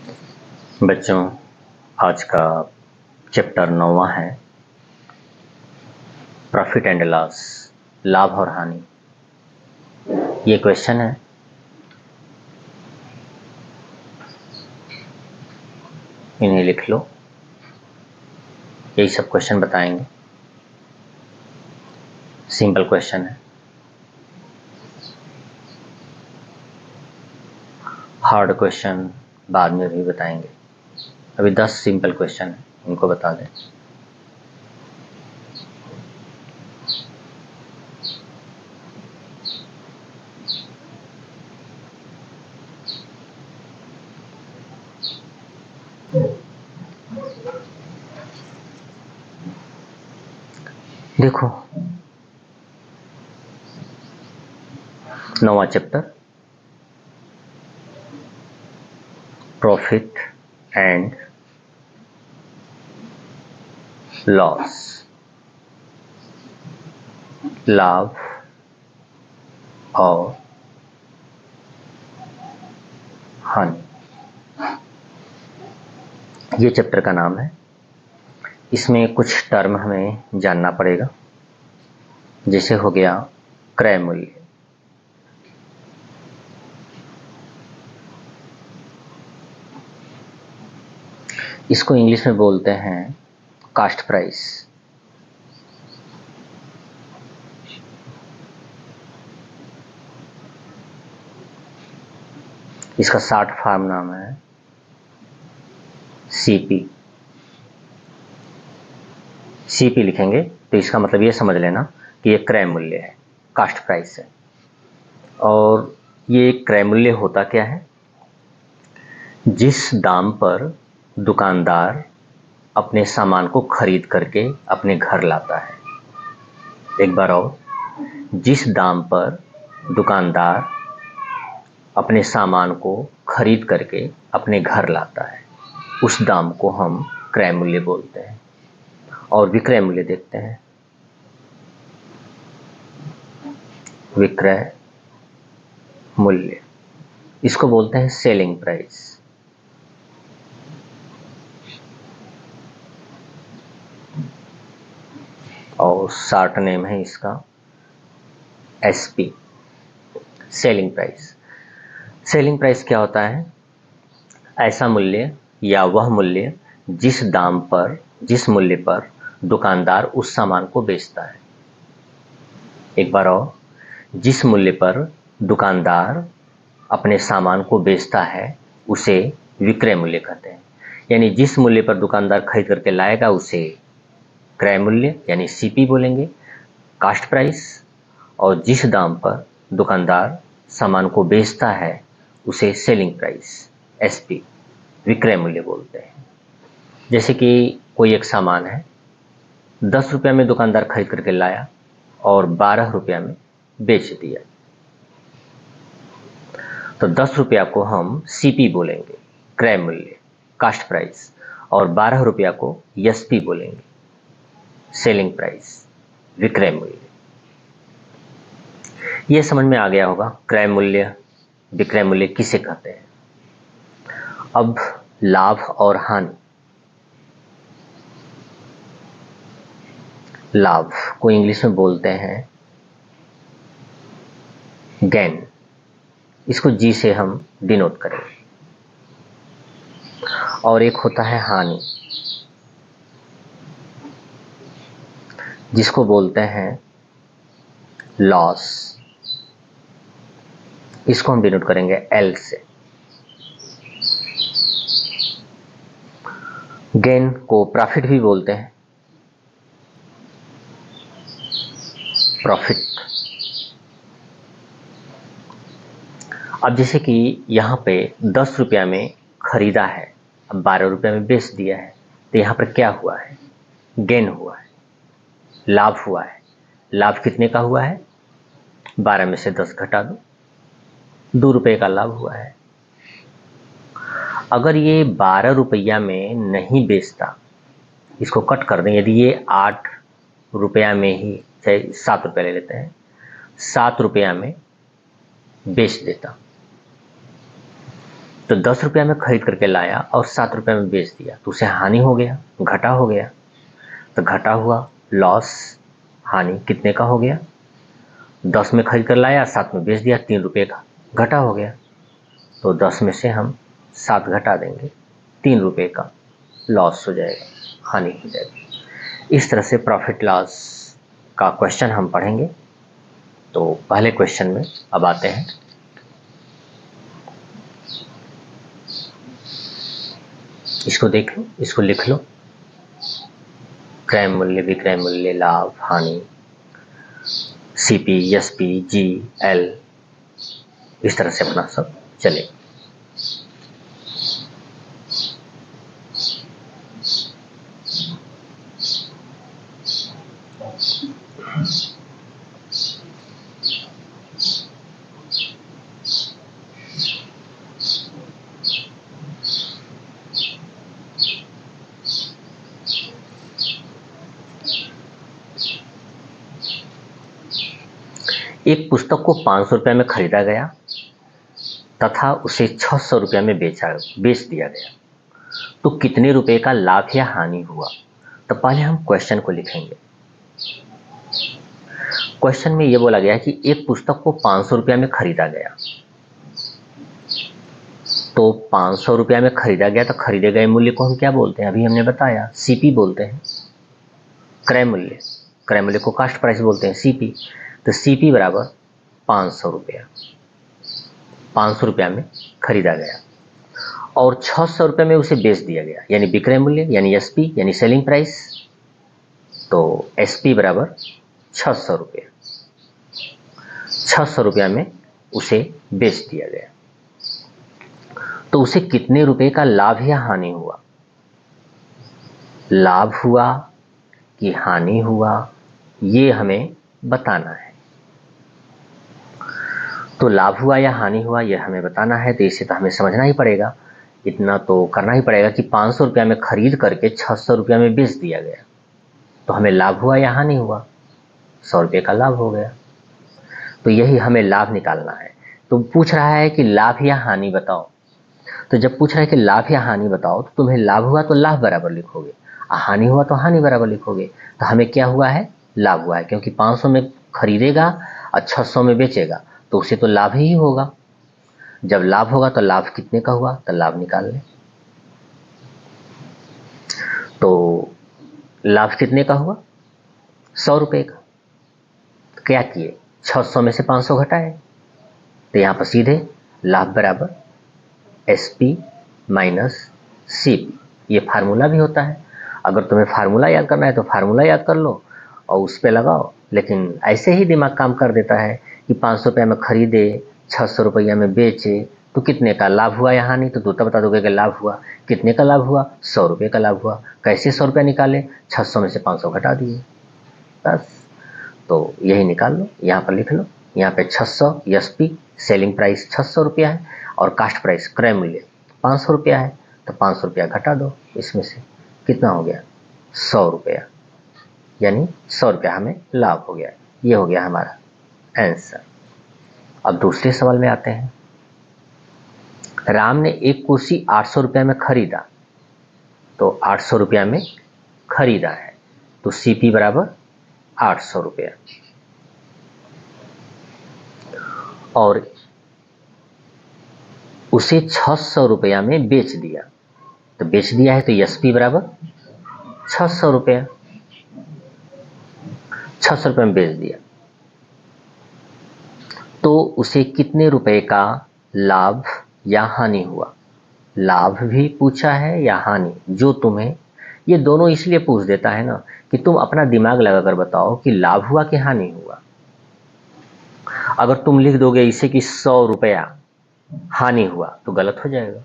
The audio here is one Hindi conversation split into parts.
बच्चों, आज का चैप्टर 9वां है प्रॉफिट एंड लॉस, लाभ और हानि। ये क्वेश्चन है, इन्हें लिख लो। यही सब क्वेश्चन बताएंगे। सिंपल क्वेश्चन है, हार्ड क्वेश्चन बाद में भी बताएंगे। अभी 10 सिंपल क्वेश्चन है, इनको बता दें। देखो, 9वां चैप्टर प्रॉफिट एंड लॉस, लाभ और हानि, ये चैप्टर का नाम है। इसमें कुछ टर्म हमें जानना पड़ेगा, जैसे हो गया क्रय मूल्य। इसको इंग्लिश में बोलते हैं कास्ट प्राइस। इसका शॉर्ट फॉर्म नाम है सीपी। सीपी लिखेंगे तो इसका मतलब ये समझ लेना कि ये क्रय मूल्य है, कास्ट प्राइस है। और ये क्रय मूल्य होता क्या है? जिस दाम पर दुकानदार अपने सामान को खरीद करके अपने घर लाता है। एक बार और, जिस दाम पर दुकानदार अपने सामान को खरीद करके अपने घर लाता है, उस दाम को हम क्रय मूल्य बोलते हैं। और विक्रय मूल्य देखते हैं। विक्रय मूल्य, इसको बोलते हैं सेलिंग प्राइस। और शॉर्ट नेम है इसका SP, selling price. Selling price क्या होता है? ऐसा मूल्य या वह मूल्य जिस दाम पर, जिस मूल्य पर दुकानदार उस सामान को बेचता है। एक बार और, जिस मूल्य पर दुकानदार अपने सामान को बेचता है उसे विक्रय मूल्य कहते हैं। यानी जिस मूल्य पर दुकानदार खरीद करके लाएगा उसे क्रय मूल्य यानी सीपी बोलेंगे, कास्ट प्राइस। और जिस दाम पर दुकानदार सामान को बेचता है उसे सेलिंग प्राइस, एसपी, विक्रय मूल्य बोलते हैं। जैसे कि कोई एक सामान है, 10 रुपया में दुकानदार खरीद करके लाया और 12 रुपया में बेच दिया, तो 10 रुपया को हम सीपी बोलेंगे, क्रय मूल्य, कास्ट प्राइस। और 12 रुपया को एसपी बोलेंगे, सेलिंग प्राइस, विक्रय मूल्य। यह समझ में आ गया होगा क्रय मूल्य, विक्रय मूल्य किसे कहते हैं। अब लाभ और हानि। लाभ को इंग्लिश में बोलते हैं गेन। इसको जी से हम डिनोट करेंगे। और एक होता है हानि, जिसको बोलते हैं लॉस। इसको हम डिनोट करेंगे एल से। गेन को प्रॉफिट भी बोलते हैं, प्रॉफिट। अब जैसे कि यहाँ पे 10 रुपया में खरीदा है, अब 12 रुपया में बेच दिया है, तो यहाँ पर क्या हुआ है? गेन हुआ है, लाभ हुआ है। लाभ कितने का हुआ है? 12 में से 10 घटा दो, 2 रुपये का लाभ हुआ है। अगर ये 12 रुपया में नहीं बेचता, इसको कट कर दें, यदि ये 8 रुपया में ही, चाहे 7 रुपया ले लेते हैं, 7 रुपया में बेच देता, तो 10 रुपया में खरीद करके लाया और 7 रुपया में बेच दिया, तो उसे हानि हो गया, घाटा हो गया। तो घाटा हुआ, लॉस, हानि कितने का हो गया? 10 में खरीद कर लाया, 7 में बेच दिया, 3 रुपये का घाटा हो गया। तो 10 में से हम 7 घटा देंगे, 3 रुपये का लॉस हो जाएगा, हानि हो जाएगी। इस तरह से प्रॉफिट लॉस का क्वेश्चन हम पढ़ेंगे। तो पहले क्वेश्चन में अब आते हैं। इसको देख लो, इसको लिख लो। क्रय मूल्य, विक्रय मूल्य, लाभ, हानि, सीपी, एसपी, जी, एल, इस तरह से अपना सब चले। एक पुस्तक को 500 रुपये में खरीदा गया तथा उसे 600 रुपये में बेच दिया गया, तो कितने रुपए का लाभ या हानि हुआ? तो पहले हम क्वेश्चन को लिखेंगे। क्वेश्चन में यह बोला गया कि एक पुस्तक को 500 रुपये में खरीदा गया, तो 500 रुपये में खरीदा गया, तो खरीदे गए मूल्य को हम क्या बोलते हैं? अभी हमने बताया, सीपी बोलते हैं। क्रय मूल्य, क्रय मूल्य को कास्ट प्राइस बोलते हैं, सीपी। तो सीपी बराबर 500 रुपया, 500 रुपया में खरीदा गया और 600 रुपये में उसे बेच दिया गया, यानी विक्रय मूल्य, यानी एसपी, यानी सेलिंग प्राइस। तो एसपी बराबर 600 रुपये, 600 रुपया में उसे बेच दिया गया, तो उसे कितने रुपए का लाभ या हानि हुआ? लाभ हुआ कि हानि हुआ, ये हमें बताना है। तो लाभ हुआ या हानि हुआ, यह हमें बताना है। तो इसे तो हमें समझना ही पड़ेगा, इतना तो करना ही पड़ेगा कि 500 रुपया में खरीद करके 600 रुपया में बेच दिया गया, तो हमें लाभ हुआ या हानि हुआ? 100 रुपये का लाभ हो गया। तो यही हमें लाभ निकालना है। तो पूछ रहा है कि लाभ या हानि बताओ। तो जब पूछ रहा है कि लाभ या हानि बताओ, तो तुम्हें लाभ हुआ तो लाभ बराबर लिखोगे, हानि हुआ तो हानि बराबर लिखोगे। तो हमें क्या हुआ है? लाभ हुआ है, क्योंकि 500 में खरीदेगा और 600 में बेचेगा, तो उसे तो लाभ ही होगा। जब लाभ होगा तो लाभ कितने का हुआ? तो लाभ निकाल लें। तो लाभ कितने का हुआ? 100 रुपये का। तो क्या किए? 600 में से 500 घटाए, तो यहाँ पर सीधे लाभ बराबर एसपी माइनस सीपी, ये फार्मूला भी होता है। अगर तुम्हें फार्मूला याद करना है तो फार्मूला याद कर लो और उस पर लगाओ, लेकिन ऐसे ही दिमाग काम कर देता है कि 500 रुपये में खरीदे, 600 रुपया में बेचे, तो कितने का लाभ हुआ या हानि? तो बता दोगे कि लाभ हुआ। कितने का लाभ हुआ? 100 रुपये का लाभ हुआ। कैसे 100 रुपया निकाले? 600 में से 500 घटा दिए, बस। तो यही निकाल लो, यहाँ पर लिख लो। यहाँ पे 600 एसपी, सेलिंग प्राइस 600 रुपया है और कास्ट प्राइस, क्रय मूल्य 500 रुपया है। तो 500 रुपया घटा दो इसमें से, कितना हो गया? 100 रुपया, यानी 100 रुपया हमें लाभ हो गया। ये हो गया हमारा आंसर। अब दूसरे सवाल में आते हैं। राम ने एक कुर्सी 800 रुपया में खरीदा, तो 800 रुपया में खरीदा है, तो सीपी बराबर 800 रुपया। और उसे 600 रुपया में बेच दिया, तो बेच दिया है तो एसपी बराबर 600 रुपया, 600 रुपये में बेच दिया, तो उसे कितने रुपए का लाभ या हानि हुआ? लाभ भी पूछा है या हानि, जो तुम्हें, ये दोनों इसलिए पूछ देता है ना कि तुम अपना दिमाग लगाकर बताओ कि लाभ हुआ कि हानि हुआ। अगर तुम लिख दोगे इसे कि 100 रुपया हानि हुआ, तो गलत हो जाएगा।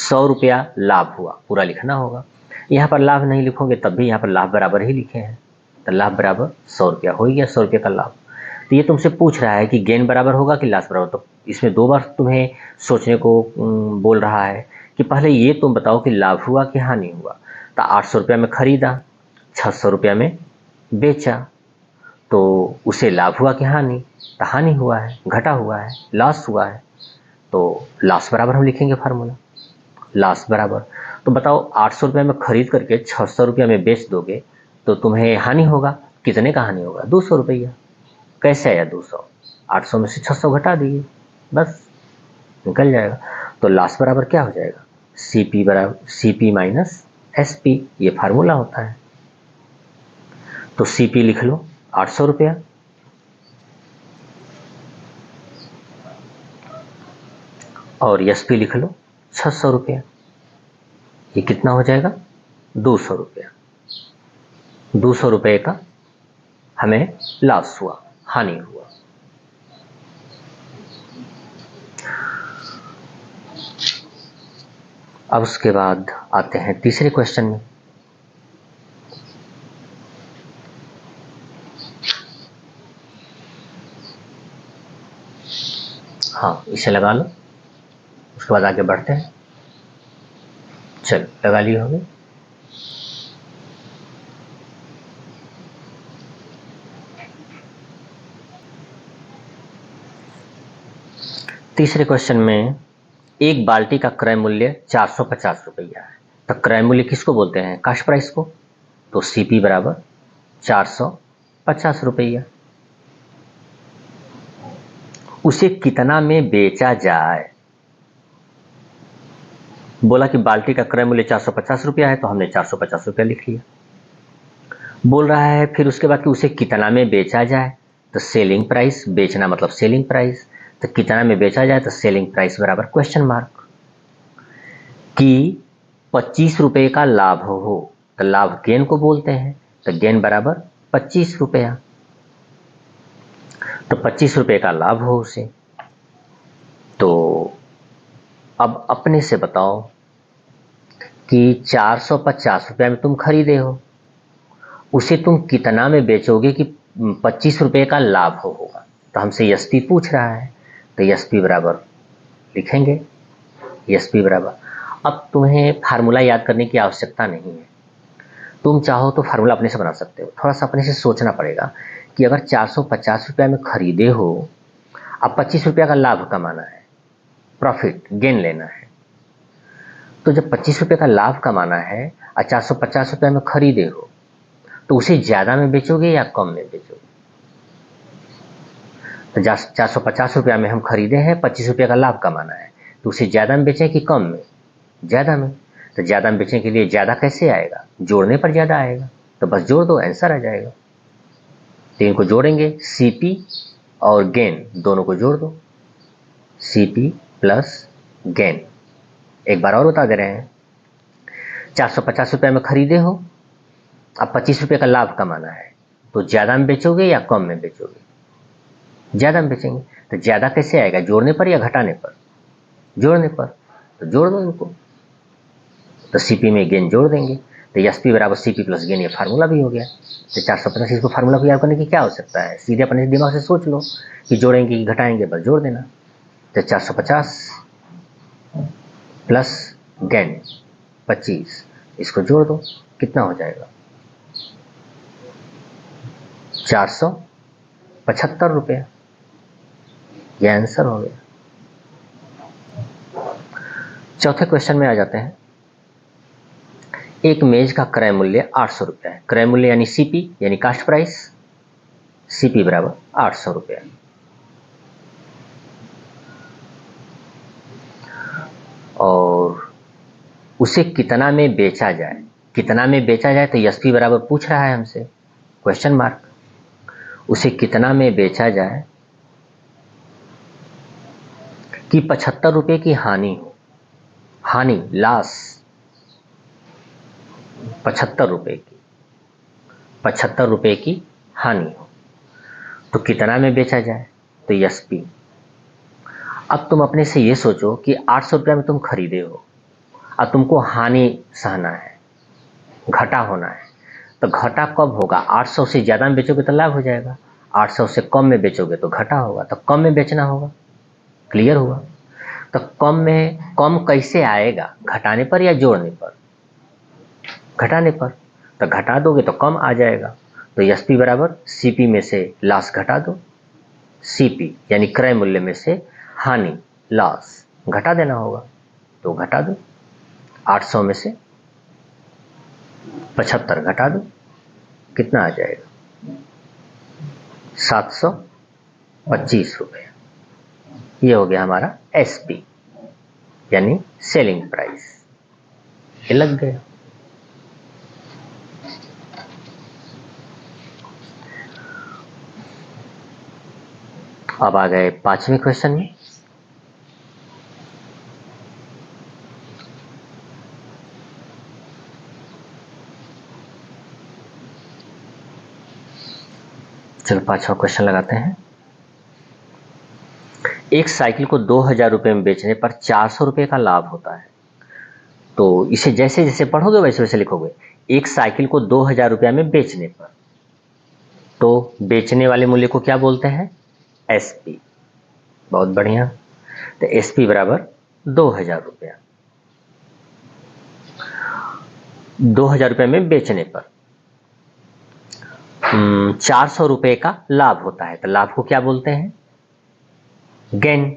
100 रुपया लाभ हुआ, पूरा लिखना होगा। यहाँ पर लाभ नहीं लिखोगे तब भी यहाँ पर लाभ बराबर ही लिखे हैं, तो लाभ बराबर 100 रुपया हो गया, 100 रुपये का लाभ। तो ये तुमसे पूछ रहा है कि गेन बराबर होगा कि लॉस बराबर, तो इसमें 2 बार तुम्हें सोचने को बोल रहा है कि पहले ये तुम बताओ कि लाभ हुआ कि हानि हुआ। तो 800 रुपया में खरीदा, 600 रुपया में बेचा, तो उसे लाभ हुआ कि हानि? तो हानि हुआ है, घटा हुआ है, लॉस हुआ है। तो लास्ट बराबर हम लिखेंगे फार्मूला, लास्ट बराबर। तो बताओ 800 रुपये में खरीद करके 600 रुपया में बेच दोगे तो तुम्हें हानि होगा। कितने का हानि होगा? 200 रुपया। कैसे आया 200? 800 में से 600 घटा दीजिए, बस निकल जाएगा। तो लास्ट बराबर क्या हो जाएगा? CP बराबर CP माइनस SP, ये फार्मूला होता है। तो CP लिख लो 800 रुपया, और SP लिख लो 600 रुपया। ये कितना हो जाएगा? 200 रुपया। 200 रुपये का हमें लॉस हुआ, हानि हुआ। अब उसके बाद आते हैं तीसरे क्वेश्चन में। हाँ, इसे लगा लो, उसके बाद आगे बढ़ते हैं। चलो, लगा लिए होंगे। तीसरे क्वेश्चन में एक बाल्टी का क्रय मूल्य 450 रुपया है। तो क्रय मूल्य किसको बोलते हैं? कास्ट प्राइस को। तो CP बराबर 450 रुपया। उसे कितना में बेचा जाए? बोला कि बाल्टी का क्रय मूल्य 450 रुपया है, तो हमने 450 रुपया लिख लिया। बोल रहा है फिर उसके बाद कि उसे कितना में बेचा जाए, तो सेलिंग प्राइस, बेचना मतलब सेलिंग प्राइस, तो कितना में बेचा जाए, तो सेलिंग प्राइस बराबर क्वेश्चन मार्क। कि 25 रुपये का लाभ हो, तो लाभ गेन को बोलते हैं, तो गेन बराबर 25 रुपया। तो 25 रुपये का लाभ हो उसे। तो अब अपने से बताओ कि 450 रुपया में तुम खरीदे हो, उसे तुम कितना में बेचोगे कि 25 रुपये का लाभ होगा। तो हमसे SP पूछ रहा है, तो SP बराबर लिखेंगे, SP बराबर। अब तुम्हें फार्मूला याद करने की आवश्यकता नहीं है, तुम चाहो तो फार्मूला अपने से बना सकते हो। थोड़ा सा अपने से सोचना पड़ेगा कि अगर 450 रुपया में खरीदे हो, अब 25 रुपया का लाभ कमाना है, प्रॉफिट गेन लेना है। तो जब 25 रुपये का लाभ कमाना है और 450 रुपया में खरीदे हो, तो उसे ज़्यादा में बेचोगे या कम में बेचोगे? तो 450 रुपया में हम खरीदे हैं, 25 रुपये का लाभ कमाना है, तो उसे ज़्यादा में बेचें कि कम में? ज़्यादा में। तो ज़्यादा में बेचने के लिए ज़्यादा कैसे आएगा? जोड़ने पर ज़्यादा आएगा, तो बस जोड़ दो, आंसर आ जाएगा। तो इनको जोड़ेंगे, CP और गेन दोनों को जोड़ दो, CP प्लस गेन। एक बार और बता दे रहे हैं, 450 रुपये में खरीदे हो, अब 25 रुपये का लाभ कमाना है, तो ज़्यादा में बेचोगे या कम में बेचोगे? ज़्यादा में बेचेंगे। तो ज़्यादा कैसे आएगा? जोड़ने पर या घटाने पर? जोड़ने पर। तो जोड़ दो इनको, तो CP में गेन जोड़ देंगे, तो SP बराबर CP प्लस गेन, ये फार्मूला भी हो गया। तो 450, इसको फार्मूला को याद करने की क्या आवश्यकता है? सीधे अपने दिमाग से सोच लो कि जोड़ेंगे कि घटाएंगे, बस जोड़ देना। तो 450 प्लस गेन 25, इसको जोड़ दो, कितना हो जाएगा? 475 रुपया। यह आंसर हो गया। चौथे क्वेश्चन में आ जाते हैं। एक मेज का क्रय मूल्य 800 रुपया है। क्रय मूल्य यानी CP यानी कास्ट प्राइस, CP बराबर 800 रुपया। और उसे कितना में बेचा जाए? कितना में बेचा जाए, तो SP बराबर पूछ रहा है हमसे, क्वेश्चन मार्क। उसे कितना में बेचा जाए कि 75 रुपये की हानि हो, हानि लॉस 75 रुपये की, 75 रुपये की हानि हो, तो कितना में बेचा जाए? तो SP। अब तुम अपने से ये सोचो कि 800 रुपया में तुम खरीदे हो, अब तुमको हानि सहना है, घाटा होना है। तो घाटा कब होगा? 800 से ज़्यादा में बेचोगे तो लाभ हो जाएगा, 800 से कम में बेचोगे तो घाटा होगा, तो कम में बेचना होगा। क्लियर हुआ? तो कम में कम कैसे आएगा? घटाने पर या जोड़ने पर? घटाने पर। तो घटा दोगे तो कम आ जाएगा। तो SP बराबर CP में से लॉस घटा दो, CP यानी क्रय मूल्य में से हानि लॉस घटा देना होगा, तो घटा दो। 800 में से 75 घटा दो, कितना आ जाएगा? 725 रुपये। ये हो गया हमारा एसपी यानी सेलिंग प्राइस। ये लग गया। अब आ गए 5वें क्वेश्चन में। चलो 5वां क्वेश्चन लगाते हैं। एक साइकिल को 2000 रुपये में बेचने पर 400 रुपये का लाभ होता है। तो इसे जैसे जैसे पढ़ोगे वैसे वैसे लिखोगे। एक साइकिल को 2000 रुपया में बेचने पर, तो बेचने वाले मूल्य को क्या बोलते हैं? एसपी। बहुत बढ़िया। तो एसपी बराबर 2000 रुपया। 2000 रुपये में बेचने पर 400 रुपये का लाभ होता है, तो लाभ को क्या बोलते हैं? गेन।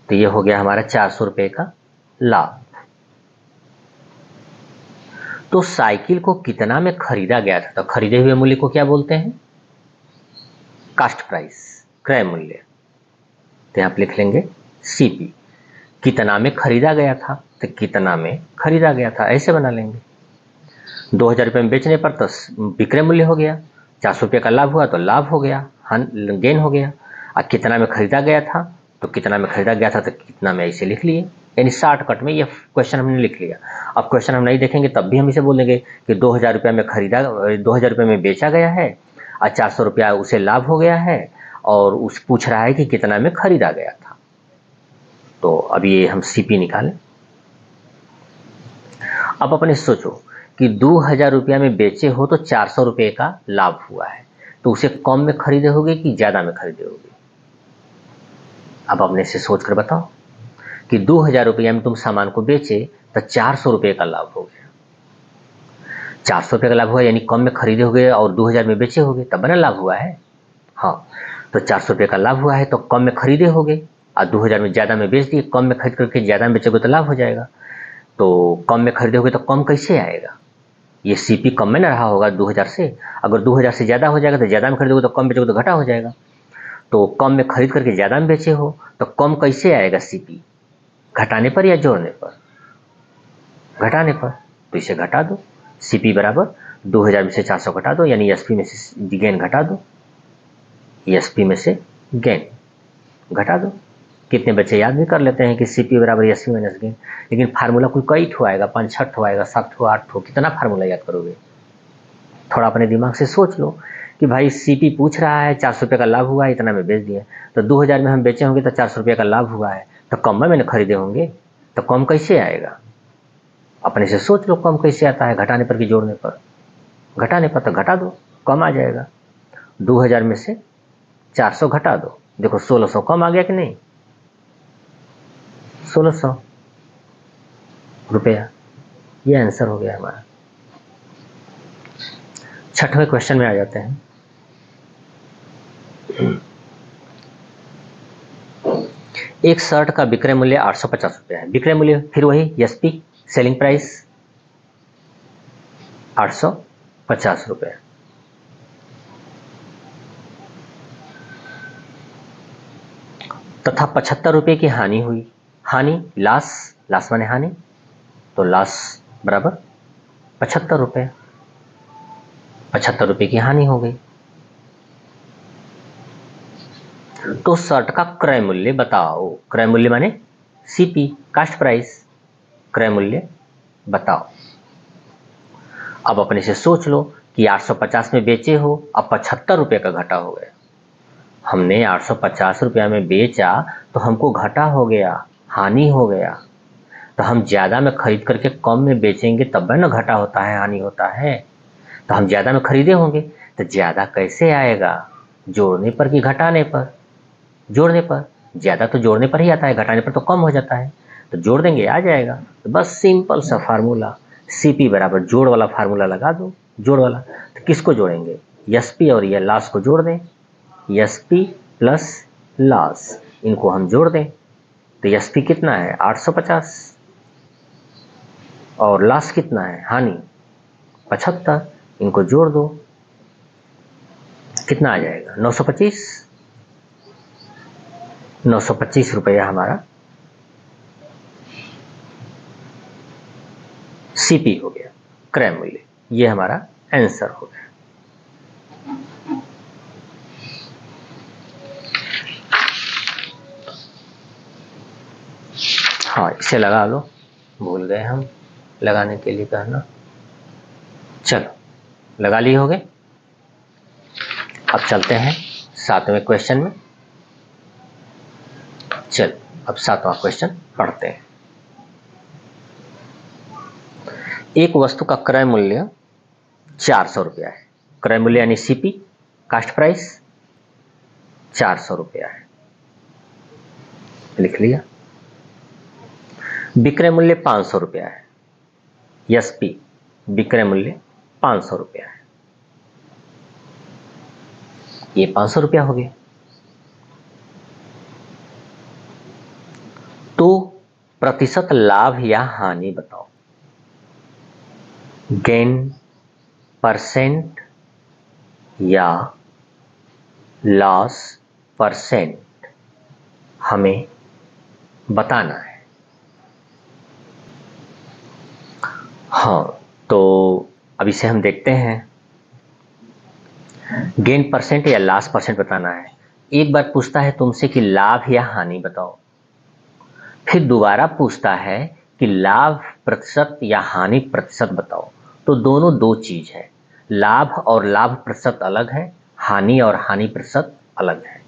तो ये हो गया हमारा 400 रुपये का लाभ। तो साइकिल को कितना में खरीदा गया था? तो खरीदे हुए मूल्य को क्या बोलते हैं? कास्ट प्राइस, क्रय मूल्य। तो यहाँ पे लिख लेंगे सीपी। कितना में खरीदा गया था, तो कितना में खरीदा गया था ऐसे बना लेंगे। 2000 रुपये में बेचने पर तो विक्रय मूल्य हो गया, 400 रुपये का लाभ हुआ तो लाभ हो गया, गेन हो गया। और कितना में खरीदा गया था, तो कितना में खरीदा गया था तो कितना में ऐसे लिख लिए। यानी शॉर्टकट में ये क्वेश्चन हमने लिख लिया। अब क्वेश्चन हम नहीं देखेंगे तब भी हम इसे बोलेंगे कि 2000 रुपये में खरीदा, 2000 रुपये में बेचा गया है और 400 रुपया उसे लाभ हो गया है, और उस पूछ रहा है कि कितना में खरीदा गया था। तो अब ये हम सीपी निकालें। अब अपने सोचो कि 2000 रुपया में बेचे हो तो 400 रुपये का लाभ हुआ है, तो उसे कम में खरीदे होगे कि ज़्यादा में खरीदे होगे? अब अपने से सोच कर बताओ कि 2000 रुपया में तुम सामान को बेचे तो 400 रुपये का लाभ हो गया। 400 रुपये का लाभ हुआ यानी कम में खरीदे होगे और 2000 में बेचे होगे, तब ना लाभ हुआ है। हाँ, तो 400 रुपये का लाभ हुआ है तो कम में खरीदे होगे और 2000 में ज़्यादा में बेच दिए। कम में खरीद करके ज़्यादा में बेचोगे तो लाभ हो जाएगा। तो कम में खरीदे होगे तो कम कैसे आएगा? ये सीपी कम में ना रहा होगा 2000 से। अगर 2000 से ज़्यादा हो जाएगा तो ज़्यादा में खरीदोगे तो कम बेचोगे तो घटा हो जाएगा। तो कम में खरीद करके ज़्यादा में बेचे हो तो कम कैसे आएगा सीपी? घटाने पर या जोड़ने पर? घटाने पर। तो इसे घटा दो। सीपी बराबर 2000 में से 400 घटा दो, यानी एसपी में से गेन घटा दो। एसपी में से गेन घटा दो। कितने बच्चे याद भी कर लेते हैं कि सीपी बराबर एसपी माइनस गेन, लेकिन फार्मूला कोई कई ठो आएगा, 5 6 ठो आएगा, 7 ठो 8 ठो, कितना फार्मूला याद करोगे? थोड़ा अपने दिमाग से सोच लो कि भाई सीपी पूछ रहा है 400 रुपये का लाभ हुआ है, इतना में बेच दिए, तो 2000 में हम बेचे होंगे तो 400 रुपये का लाभ हुआ है, तो कम में मैंने खरीदे होंगे, तो कम कैसे आएगा? अपने से सोच लो कम कैसे आता है, घटाने पर कि जोड़ने पर? घटाने पर, तो घटा दो, कम आ जाएगा। 2000 में से 400 घटा दो, देखो 1600 कम आ गया कि नहीं? 1600 रुपया, ये आंसर हो गया हमारा। 6वें क्वेश्चन में आ जाते हैं। एक शर्ट का विक्रय मूल्य 850 रुपया है। विक्रय मूल्य फिर वही एसपी, सेलिंग प्राइस 850 रुपये। तथा 75 रुपये की हानि हुई। हानि लॉस, लॉस माने हानि, तो लॉस बराबर 75 रुपये। 75 रुपये की हानि हो गई। तो शर्ट का क्रय मूल्य बताओ। क्रय मूल्य माने सीपी, कास्ट प्राइस। क्रय मूल्य बताओ। अब अपने से सोच लो कि 850 में बेचे हो, अब 75 रुपये का घटा हो गया। हमने 850 रुपया में बेचा तो हमको घटा हो गया, हानि हो गया। तो हम ज़्यादा में खरीद करके कम में बेचेंगे तब ना घटा होता है, हानि होता है। तो हम ज़्यादा में खरीदे होंगे तो ज़्यादा कैसे आएगा? जोड़ने पर कि घटाने पर? जोड़ने पर। ज़्यादा तो जोड़ने पर ही आता है, घटाने पर तो कम हो जाता है। तो जोड़ देंगे आ जाएगा। तो बस सिंपल सा फार्मूला, सीपी बराबर जोड़ वाला फार्मूला लगा दो। जोड़ वाला तो किसको जोड़ेंगे? एसपी और ये लॉस को जोड़ दें। एसपी प्लस लॉस, इनको हम जोड़ दें। तो एसपी कितना है 850, और लॉस कितना है हानि 75, इनको जोड़ दो, कितना आ जाएगा 925, 925 रुपया हमारा सीपी हो गया, क्रय मूल्य। ये हमारा आंसर हो गया। हाँ, इसे लगा लो, भूल गए हम लगाने के लिए कहना। चलो लगा लिए होगे। अब चलते हैं 7वें क्वेश्चन में। चलो अब 7वां क्वेश्चन पढ़ते हैं। एक वस्तु का क्रय मूल्य 400 रुपया है। क्रय मूल्य यानी सीपी, कास्ट प्राइस 400 रुपया है, लिख लिया। विक्रय मूल्य 500 रुपया है। एसपी विक्रय मूल्य 500 रुपया है। ये 500 रुपया हो गया। तो प्रतिशत लाभ या हानि बताओ। गेन परसेंट या लॉस परसेंट हमें बताना है। हाँ, तो अब इसे हम देखते हैं। गेन परसेंट या लॉस परसेंट बताना है। एक बार पूछता है तुमसे कि लाभ या हानि बताओ, फिर दोबारा पूछता है कि लाभ प्रतिशत या हानि प्रतिशत बताओ। तो दोनों दो चीज है, लाभ और लाभ प्रतिशत अलग है, हानि और हानि प्रतिशत अलग है।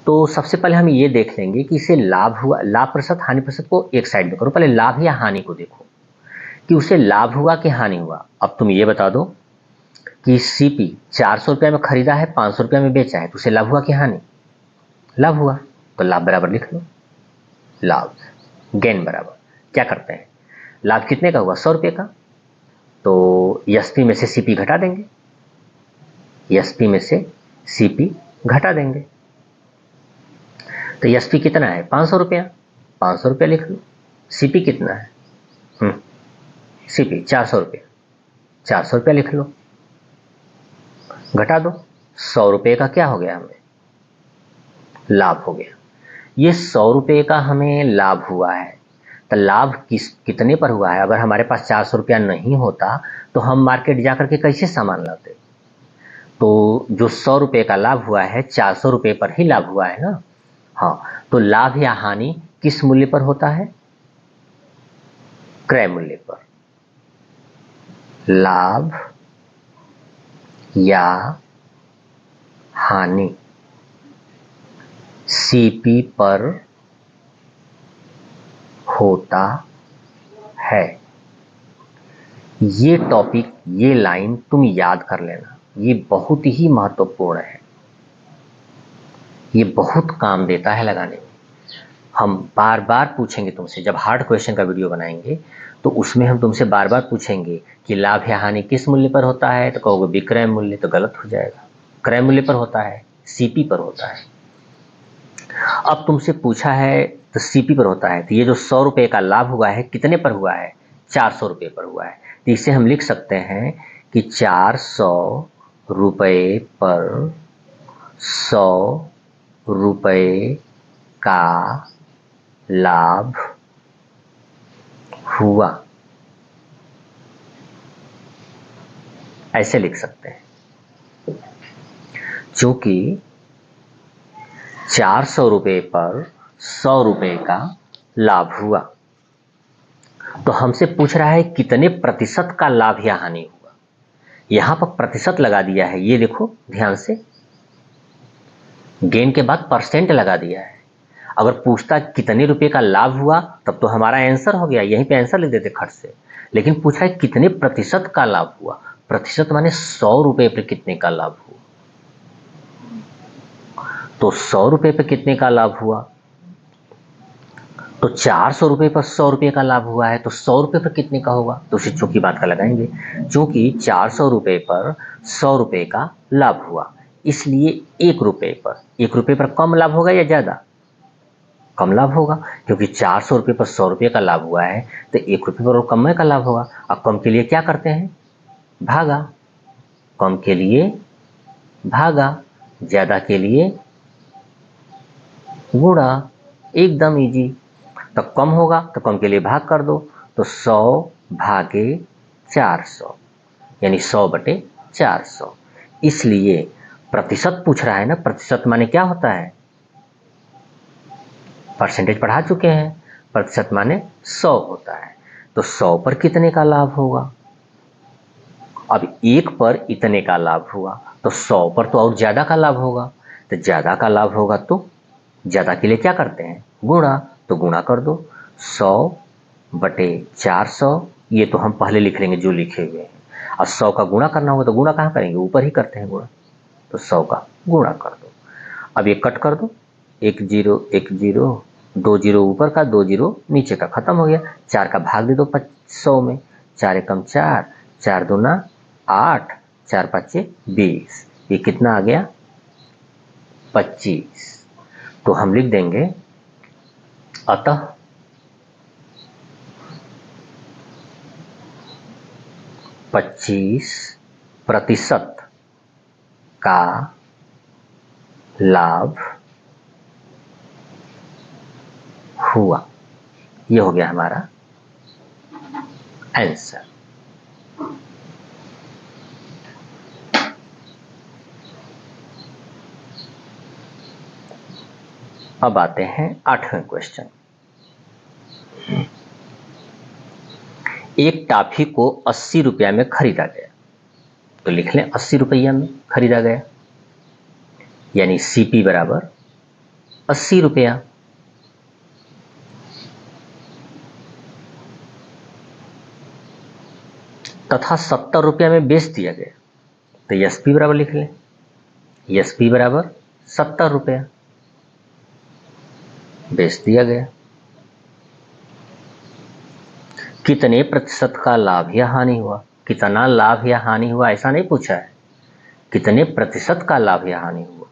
तो सबसे पहले हम ये देख लेंगे कि इसे लाभ हुआ, लाभ प्रतिशत हानि प्रतिशत को एक साइड में करो। पहले लाभ या हानि को देखो कि उसे लाभ हुआ कि हानि हुआ। अब तुम ये बता दो कि सीपी 400 रुपया में खरीदा है, 500 रुपया में बेचा है, तो उसे लाभ हुआ कि हानि? लाभ हुआ, तो लाभ बराबर लिख लो, लाभ गेन बराबर क्या करते हैं, लाभ कितने का हुआ 100 रुपये का, तो एसपी में से सीपी घटा देंगे, एसपी में से सीपी घटा देंगे। तो एसपी कितना है 500 रुपया, 500 रुपया लिख लो। सीपी कितना है सीपी 400 रुपया, 400 रुपया लिख लो, घटा दो। 100 रुपये का क्या हो गया, हमें लाभ हो गया। ये 100 रुपये का हमें लाभ हुआ है। तो लाभ कितने पर हुआ है? अगर हमारे पास 400 रुपया नहीं होता तो हम मार्केट जाकर के कैसे सामान लाते? तो जो 100 रुपये का लाभ हुआ है 400 रुपये पर ही लाभ हुआ है ना। हाँ, तो लाभ या हानि किस मूल्य पर होता है? क्रय मूल्य पर। लाभ या हानि सीपी पर होता है। ये टॉपिक, ये लाइन तुम याद कर लेना, ये बहुत ही महत्वपूर्ण है, ये बहुत काम देता है लगाने में। हम बार बार पूछेंगे तुमसे, जब हार्ड क्वेश्चन का वीडियो बनाएंगे तो उसमें हम तुमसे बार बार पूछेंगे कि लाभ या हानि किस मूल्य पर होता है, तो कहोगे विक्रय मूल्य, तो गलत हो जाएगा। क्रय मूल्य पर होता है, सीपी पर होता है। अब तुमसे पूछा है तो सीपी पर होता है, तो ये जो 100 रुपये का लाभ हुआ है कितने पर हुआ है? 400 रुपये पर हुआ है। तो इसे हम लिख सकते हैं कि 400 रुपये पर 100 रुपये का लाभ हुआ, ऐसे लिख सकते हैं। क्योंकि 400 रुपये पर 100 रुपये का लाभ हुआ, तो हमसे पूछ रहा है कितने प्रतिशत का लाभ या हानि हुआ। यहां पर प्रतिशत लगा दिया है, ये देखो ध्यान से, गेन के बाद परसेंट लगा दिया है। अगर पूछता कितने रुपए का लाभ हुआ तब तो हमारा आंसर हो गया, यहीं पे आंसर लिख देते खट से। लेकिन पूछा है कितने प्रतिशत का लाभ हुआ, प्रतिशत माने 100 रुपये पे कितने का लाभ हुआ। तो 100 रुपये पे कितने का लाभ हुआ, तो 400 रुपये पर 100 रुपये का लाभ हुआ है, तो 100 रुपये पर कितने का होगा, तो उसे चूंकि बात का लगाएंगे। चूंकि 400 रुपये पर 100 रुपये का लाभ हुआ, इसलिए 1 रुपये पर कम लाभ होगा या ज्यादा? कम लाभ होगा, क्योंकि 400 रुपये पर 100 रुपये का लाभ हुआ है तो 1 रुपये पर और कम में का लाभ होगा। अब कम के लिए क्या करते हैं, भागा, कम के लिए भागा, ज्यादा के लिए गुणा, एकदम इजी। तो कम होगा तो कम के लिए भाग कर दो, तो 100 भागे 400 यानी 100/400। इसलिए प्रतिशत पूछ रहा है ना, प्रतिशत माने क्या होता है, परसेंटेज पढ़ा चुके हैं, प्रतिशत माने 100 होता है। तो 100 पर कितने का लाभ होगा, अब 1 पर इतने का लाभ हुआ तो 100 पर तो और ज्यादा का लाभ होगा, तो ज्यादा का लाभ होगा तो ज्यादा के लिए क्या करते हैं, गुणा, तो गुणा कर दो, 100/400, ये तो हम पहले लिख लेंगे जो लिखे हुए हैं। और 100 का गुणा करना होगा तो गुणा कहाँ करेंगे, ऊपर ही करते हैं गुणा, तो 100 का गुणा कर दो। अब ये कट कर दो, 1 0 1 0, 2 0 ऊपर का, 2 0 नीचे का, खत्म हो गया। 4 का भाग दे दो 100 में, 4 एकम 4, 4 दूना 8, 4 5 20, ये कितना आ गया 25। तो हम लिख देंगे अतः 25% का लाभ हुआ। ये हो गया हमारा आंसर। अब आते हैं 8वें क्वेश्चन। एक टॉफी को 80 रुपया में खरीदा गया, तो लिख लें 80 रुपया में खरीदा गया, यानी सीपी बराबर 80 रुपया। तथा 70 रुपया में बेच दिया गया, तो एसपी बराबर लिख लें, एसपी बराबर 70 रुपया, बेच दिया गया। कितने प्रतिशत का लाभ या हानि हुआ, कितना लाभ या हानि हुआ ऐसा नहीं पूछा है, कितने प्रतिशत का लाभ या हानि हुआ।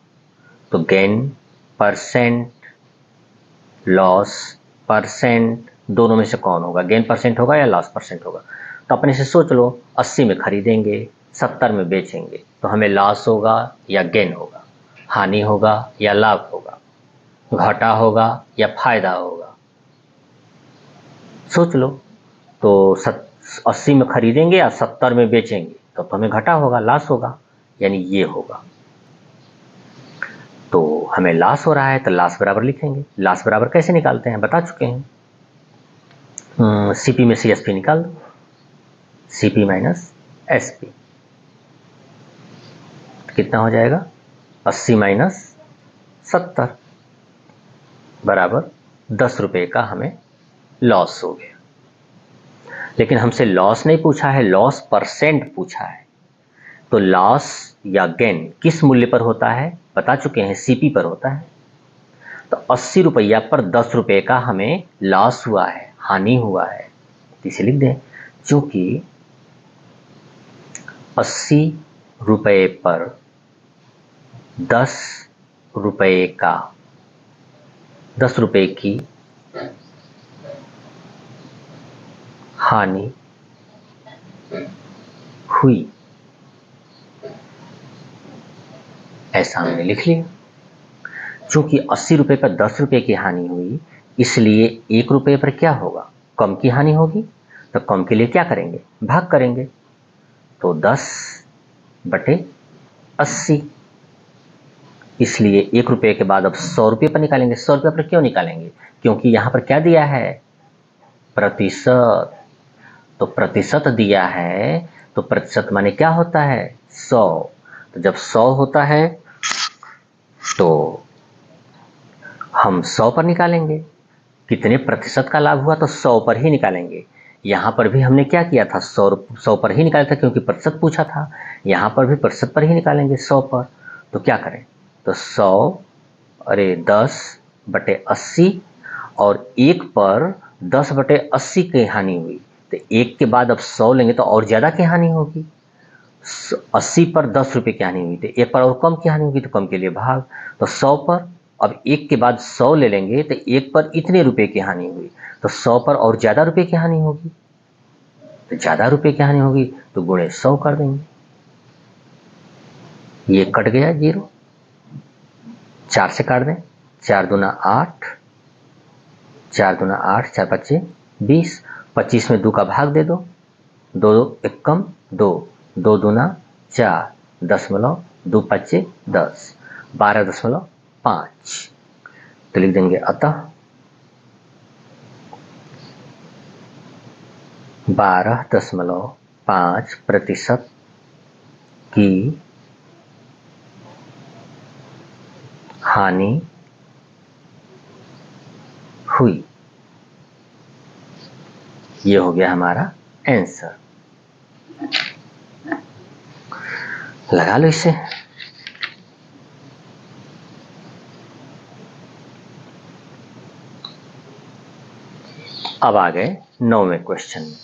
तो गेन, परसेंट, लॉस, परसेंट, दोनों में से कौन होगा, गेन परसेंट होगा या लॉस परसेंट होगा। तो अपने से सोच लो, 80 में खरीदेंगे, 70 में बेचेंगे, तो हमें लॉस होगा या गेन होगा, हानि होगा या लाभ होगा, घाटा होगा या फायदा होगा, सोच लो। तो 80 में खरीदेंगे या 70 में बेचेंगे, तो हमें घाटा होगा, लॉस होगा, यानी ये होगा। तो हमें लॉस हो रहा है तो लॉस बराबर लिखेंगे। लॉस बराबर कैसे निकालते हैं बता चुके हैं, सीपी में से एसपी निकाल दो, सीपी माइनस एसपी कितना हो जाएगा, 80 माइनस 70 बराबर 10 रुपये का हमें लॉस हो गया। लेकिन हमसे लॉस नहीं पूछा है, लॉस परसेंट पूछा है। तो लॉस या गेन किस मूल्य पर होता है बता चुके हैं, सीपी पर होता है। तो 80 रुपया पर 10 रुपये का हमें लॉस हुआ है, हानि हुआ है, इसे लिख दें, क्योंकि 80 रुपये पर 10 रुपये का 10 रुपये की हानि हुई, ऐसा हमने लिख लिया। चूंकि 80 रुपये पर 10 रुपये की हानि हुई, इसलिए 1 रुपये पर क्या होगा, कम की हानि होगी। तो कम के लिए क्या करेंगे, भाग करेंगे, तो 10/80। इसलिए 1 रुपये के बाद अब 100 रुपये पर निकालेंगे। 100 रुपये पर क्यों निकालेंगे, क्योंकि यहाँ पर क्या दिया है, प्रतिशत। तो प्रतिशत दिया है, तो प्रतिशत माने क्या होता है, 100। तो जब 100 होता है तो हम 100 पर निकालेंगे, कितने प्रतिशत का लाभ हुआ तो 100 पर ही निकालेंगे। यहाँ पर भी हमने क्या किया था, 100 पर ही निकाला था, क्योंकि प्रतिशत पूछा था। यहाँ पर भी प्रतिशत पर ही निकालेंगे, 100 पर। तो क्या करें, तो 10/80, और 1 पर 10/80 की हानि हुई, तो 1 के बाद अब 100 लेंगे तो और ज़्यादा की हानि होगी। 80 पर 10 रुपये की हानि हुई, तो 1 पर और कम की हानि होगी, तो कम के लिए भाग, तो 100 पर अब एक के बाद 100 ले लेंगे तो एक पर इतने रुपए की हानि हुई, तो 100 पर और ज्यादा रुपए की हानि होगी, तो ज्यादा रुपए की हानि होगी तो गुणे 100 कर देंगे। ये कट गया 0, 4 से काट दें, 4 दूना 8, 4 दूना 8, 4 पच्चे 20, 25 में 2 का भाग दे दो, 2 एक कम 2, 2 दूना 4, 10.2 पच्चे 10, 12.5, तो लिख देंगे अतः 12.5% की हानि हुई। ये हो गया हमारा आंसर। लगा लो इसे। अब आ गए 9वें क्वेश्चन में।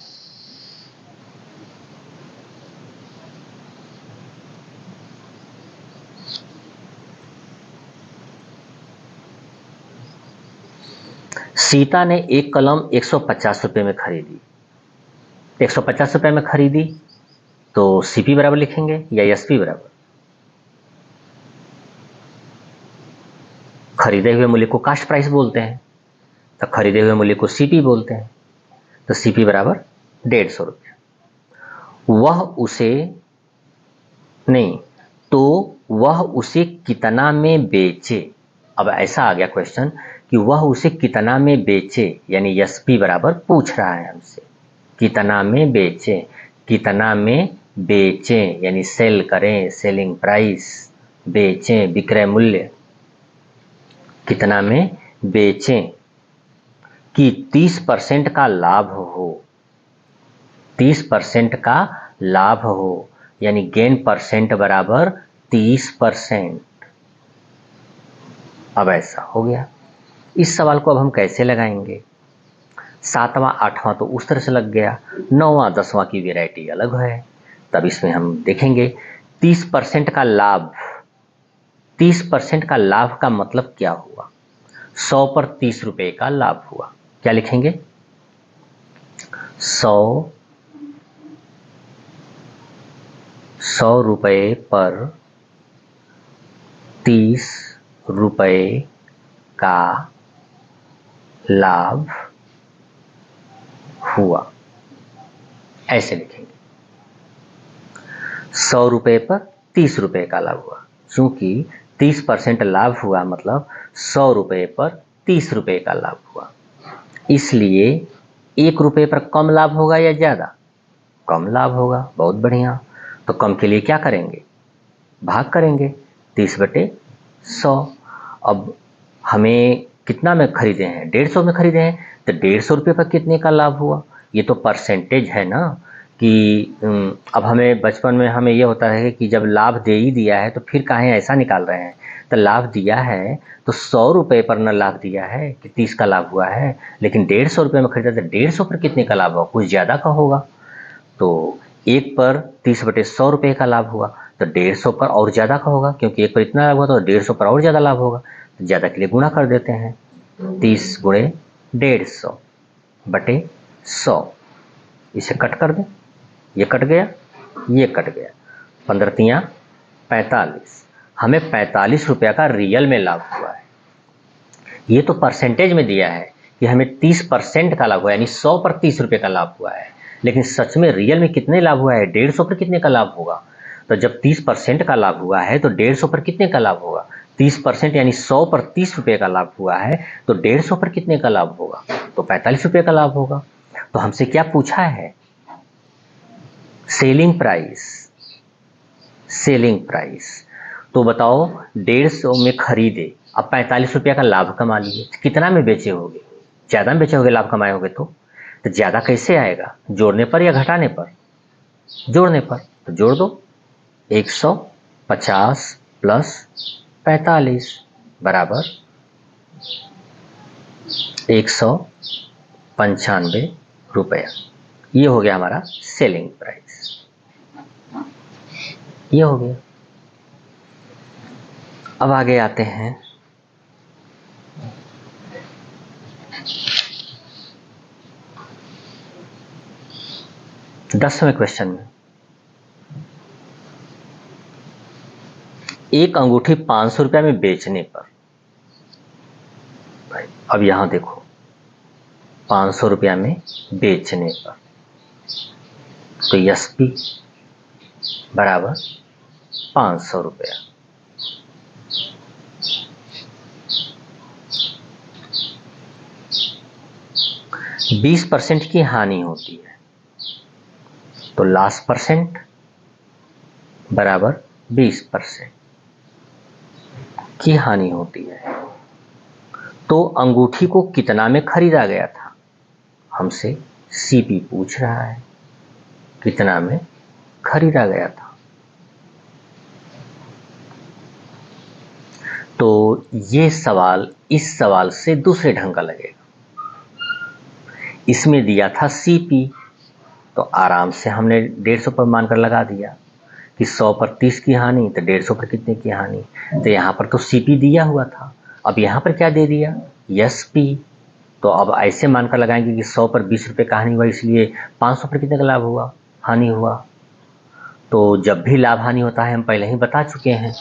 सीता ने एक कलम 150 रुपए में खरीदी। 150 रुपए में खरीदी तो सीपी बराबर लिखेंगे या एसपी बराबर? खरीदे हुए मूल्य को कास्ट प्राइस बोलते हैं, तो खरीदे हुए मूल्य को सीपी बोलते हैं। तो सीपी बराबर 150 रुपये। वह उसे नहीं, तो वह उसे कितना में बेचे। अब ऐसा आ गया क्वेश्चन कि वह उसे कितना में बेचे, यानी एसपी बराबर पूछ रहा है हमसे कितना में बेचे। कितना में बेचें यानी सेल करें, सेलिंग प्राइस, बेचें विक्रय मूल्य। कितना में बेचें कि 30% का लाभ हो, 30% का लाभ हो, यानी गेन परसेंट बराबर 30%। अब ऐसा हो गया। इस सवाल को अब हम कैसे लगाएंगे? 7वां 8वां तो उस तरह से लग गया, 9वां 10वां की वैरायटी अलग है। तब इसमें हम देखेंगे 30% का लाभ। 30% का लाभ का मतलब क्या हुआ? 100 पर 30 रुपए का लाभ हुआ। क्या लिखेंगे? 100 रुपए पर 30 रुपए का लाभ हुआ, ऐसे लिखेंगे। 100 रुपए पर 30 रुपए का लाभ हुआ। चूंकि 30% लाभ हुआ मतलब 100 रुपए पर 30 रुपए का लाभ हुआ, इसलिए 1 रुपए पर कम लाभ होगा या ज्यादा? कम लाभ होगा। बहुत बढ़िया। तो कम के लिए क्या करेंगे? भाग करेंगे 30/100। अब हमें कितना में खरीदे हैं? 150 में खरीदे हैं, तो 150 रुपये पर कितने का लाभ हुआ? ये तो परसेंटेज है ना कि अब हमें बचपन में हमें ये होता है कि जब लाभ दे ही दिया है तो फिर काहे ऐसा निकाल रहे हैं। तो लाभ दिया है तो 100 रुपये पर न लाभ दिया है कि 30 का लाभ हुआ है, लेकिन 150 रुपये में खरीदा तो 150 पर कितने का लाभ हुआ? कुछ ज़्यादा का होगा। तो 1 पर 30/100 रुपये का लाभ हुआ, तो 150 पर और ज़्यादा का होगा, क्योंकि 1 पर इतना लाभ हुआ तो 150 पर और ज़्यादा लाभ होगा। तो ज़्यादा के लिए गुणा कर देते हैं, 30 गुणे 150/100। इसे कट कर दें, ये कट गया, ये कट गया, 15 तियाँ 45। हमें 45 रुपया का रियल में लाभ हुआ है। ये तो परसेंटेज में दिया है कि हमें 30% का लाभ हुआ, यानी 100 पर 30 रुपये का लाभ हुआ है, लेकिन सच में रियल में कितने लाभ हुआ है? 150 पर कितने का लाभ होगा? तो जब 30% का लाभ हुआ है तो 150 पर कितने का लाभ होगा? 30% यानी 100 पर 30 रुपये का लाभ हुआ है, तो 150 पर कितने का लाभ होगा? तो 45 रुपये का लाभ होगा। तो हमसे क्या पूछा है? Selling price. सेलिंग प्राइस तो बताओ 150 में खरीदे, अब 45 रुपया का लाभ कमा लिए, कितना में बेचे होगे? ज़्यादा में बेचे होगे, लाभ कमाए होगे। तो ज़्यादा कैसे आएगा? जोड़ने पर या घटाने पर? जोड़ने पर। तो जोड़ दो, 150 प्लस 45 बराबर 195 रुपया। ये हो गया हमारा सेलिंग प्राइस। ये हो गया। अब आगे आते हैं 10वें क्वेश्चन में एक अंगूठी 500 रुपया में बेचने पर, अब यहां देखो 500 रुपया में बेचने पर, तो एसपी बराबर 500 रुपया। बीस % की हानि होती है तो लास्ट परसेंट बराबर 20% की हानि होती है। तो अंगूठी को कितना में खरीदा गया था, हमसे सीपी पूछ रहा है कितना में खरीदा गया था। तो ये सवाल इस सवाल से दूसरे ढंग का लगेगा। इसमें दिया था सीपी, तो आराम से हमने 150 पर मानकर लगा दिया कि 100 पर 30 की हानि तो 150 पर कितने की हानि। तो यहाँ पर तो सीपी दिया हुआ था, अब यहाँ पर क्या दे दिया, एसपी। तो अब ऐसे मानकर लगाएंगे कि 100 पर 20 रुपये का हानि हुआ, इसलिए 500 पर कितने का लाभ हुआ, हानि हुआ। तो जब भी लाभ हानि होता है हम पहले ही बता चुके हैं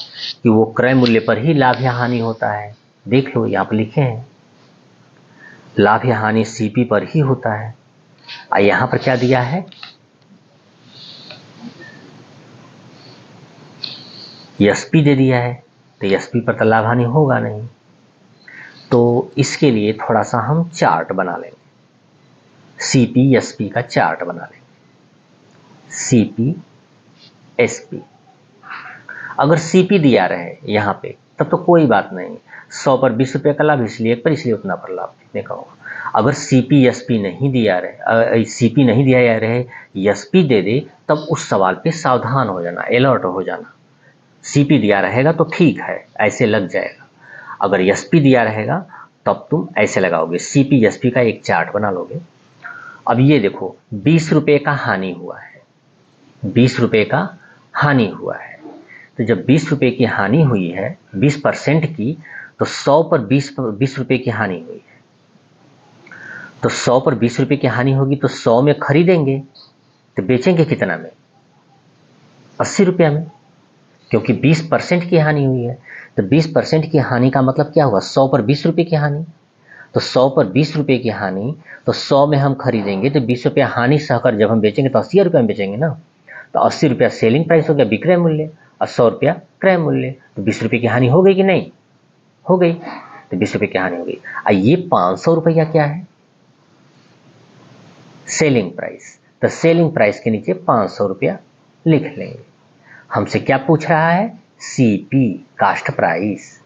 कि वो क्रय मूल्य पर ही लाभ या हानि होता है। देख लो यहाँ पर लिखे हैं लाभ या हानि सीपी पर ही होता है। और यहाँ पर क्या दिया है, एसपी दे दिया है, तो एसपी पर तो लाभ हानि होगा नहीं। तो इसके लिए थोड़ा सा हम चार्ट बना लेंगे, सीपी एसपी का चार्ट बना लेंगे। सीपी एसपी, अगर सीपी दिया रहे यहाँ पे तब तो कोई बात नहीं, 100 पर 20 रुपये का लाभ इसलिए पर, इसलिए उतना पर लाभ कितने का होगा। अगर सीपी एसपी नहीं दिया रहे, सीपी नहीं दिया रहे, एसपी दे दे, तब उस सवाल पे सावधान हो जाना, अलर्ट हो जाना। सीपी दिया रहेगा तो ठीक है, ऐसे लग जाएगा। अगर एसपी दिया रहेगा तब तुम ऐसे लगाओगे, सीपी एसपी का एक चार्ट बना लोगे। अब ये देखो 20 रुपये का हानि हुआ है, 20 रुपये का हानि हुआ है। तो जब 20 रुपये की हानि हुई है 20% की, तो 100 पर 20 रुपये की हानि हुई है। तो 100 पर 20 रुपये की हानि होगी तो 100 में खरीदेंगे, तो बेचेंगे कितना में, 80 रुपया में, क्योंकि 20% की हानि हुई है। तो 20% की हानि का मतलब क्या हुआ, 100 पर 20 रुपये की हानि। तो 100 पर 20 रुपये की हानि, तो 100 में हम खरीदेंगे, तो 20 रुपया हानि सहकर जब हम बेचेंगे तो 80 रुपये में बेचेंगे ना। तो 80 रुपया सेलिंग प्राइस हो गया, विक्रय मूल्य, और 100 रुपया क्रय मूल्य। तो 20 रुपये की हानि हो गई कि नहीं, हो गई। तो 20 रुपये की हानि हो गई। और ये 500 रुपया क्या है, सेलिंग प्राइस। तो सेलिंग प्राइस के नीचे 500 रुपया लिख लेंगे। हमसे क्या पूछ रहा है, सीपी, कास्ट प्राइस।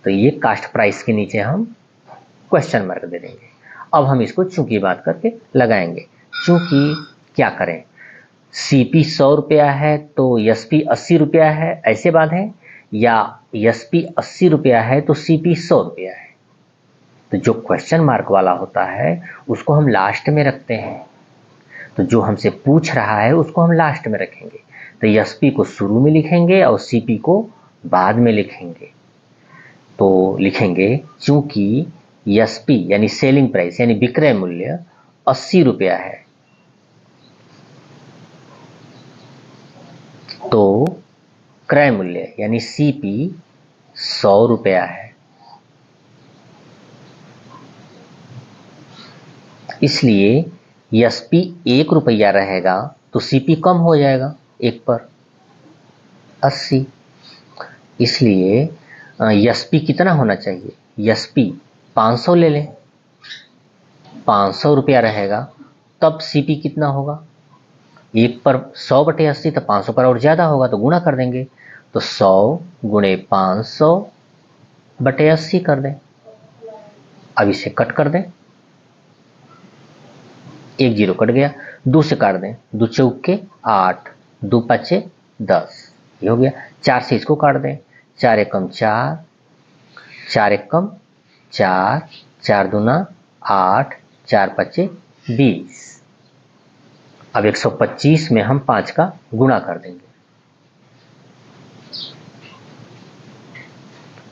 तो ये कास्ट प्राइस के नीचे हम क्वेश्चन मार्क दे देंगे। अब हम इसको चूंकि बात करके लगाएंगे। चूंकि क्या करें, सीपी 100 रुपया है तो एसपी 80 रुपया है, ऐसे बात है, या एसपी 80 रुपया है तो सीपी 100 रुपया है। तो जो क्वेश्चन मार्क वाला होता है उसको हम लास्ट में रखते हैं। तो जो हमसे पूछ रहा है उसको हम लास्ट में रखेंगे। तो एसपी को शुरू में लिखेंगे और सीपी को बाद में लिखेंगे। तो लिखेंगे चूंकि एसपी यानी सेलिंग प्राइस यानी विक्रय मूल्य 80 रुपया है, तो क्रय मूल्य यानी सीपी 100 रुपया है। इसलिए एसपी 1 रुपया रहेगा तो सीपी कम हो जाएगा 1 पर 80। इसलिए एसपी कितना होना चाहिए, एसपी 500 ले लें, 500 रुपया रहेगा, तब सीपी कितना होगा, 1 पर 100/80, तो 500 पर और ज़्यादा होगा तो गुणा कर देंगे। तो 100 गुणे 500/80 कर दें। अब इसे कट कर दें, 1 0 कट गया, 2 से काट दें, 2 चौके 8, 2 5 10, ये हो गया। 4 से इसको काट दें, 4 एकम 4, 4 एकम 4, 4 दूना 8, 4 5 20। अब 125 में हम 5 का गुणा कर देंगे,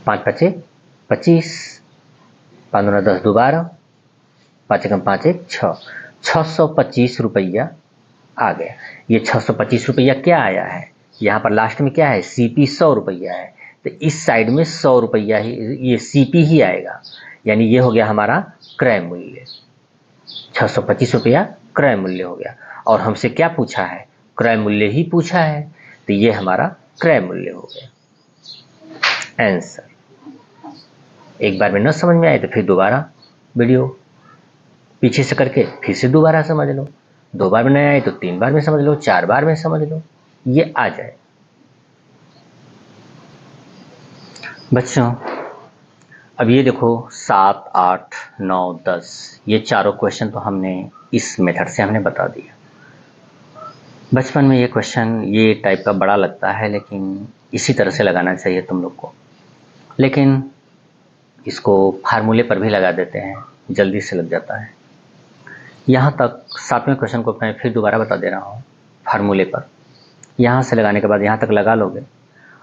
5 5 25, 5 दूना 10, 2 12, 5 एकम 5 1 6, 625 रुपया आ गया। ये 625 रुपया क्या आया है, यहाँ पर लास्ट में क्या है, CP 100 रुपया है, तो इस साइड में 100 रुपया ही, ये CP ही आएगा, यानी ये हो गया हमारा क्रय मूल्य। 625 रुपया क्रय मूल्य हो गया, और हमसे क्या पूछा है, क्रय मूल्य ही पूछा है, तो ये हमारा क्रय मूल्य हो गया आंसर। एक बार में न समझ में आए तो फिर दोबारा वीडियो पीछे से करके फिर से दोबारा समझ लो, 2 बार में नहीं आए तो 3 बार में समझ लो, 4 बार में समझ लो, ये आ जाए। बच्चों अब ये देखो 7, 8, 9, 10 ये चारों क्वेश्चन तो हमने इस मेथड से हमने बता दिया। बचपन में ये क्वेश्चन ये टाइप का बड़ा लगता है, लेकिन इसी तरह से लगाना चाहिए तुम लोग को, लेकिन इसको फार्मूले पर भी लगा देते हैं, जल्दी से लग जाता है। यहाँ तक 7वें क्वेश्चन को मैं फिर दोबारा बता दे रहा हूँ फार्मूले पर, यहाँ से लगाने के बाद यहाँ तक लगा लोगे।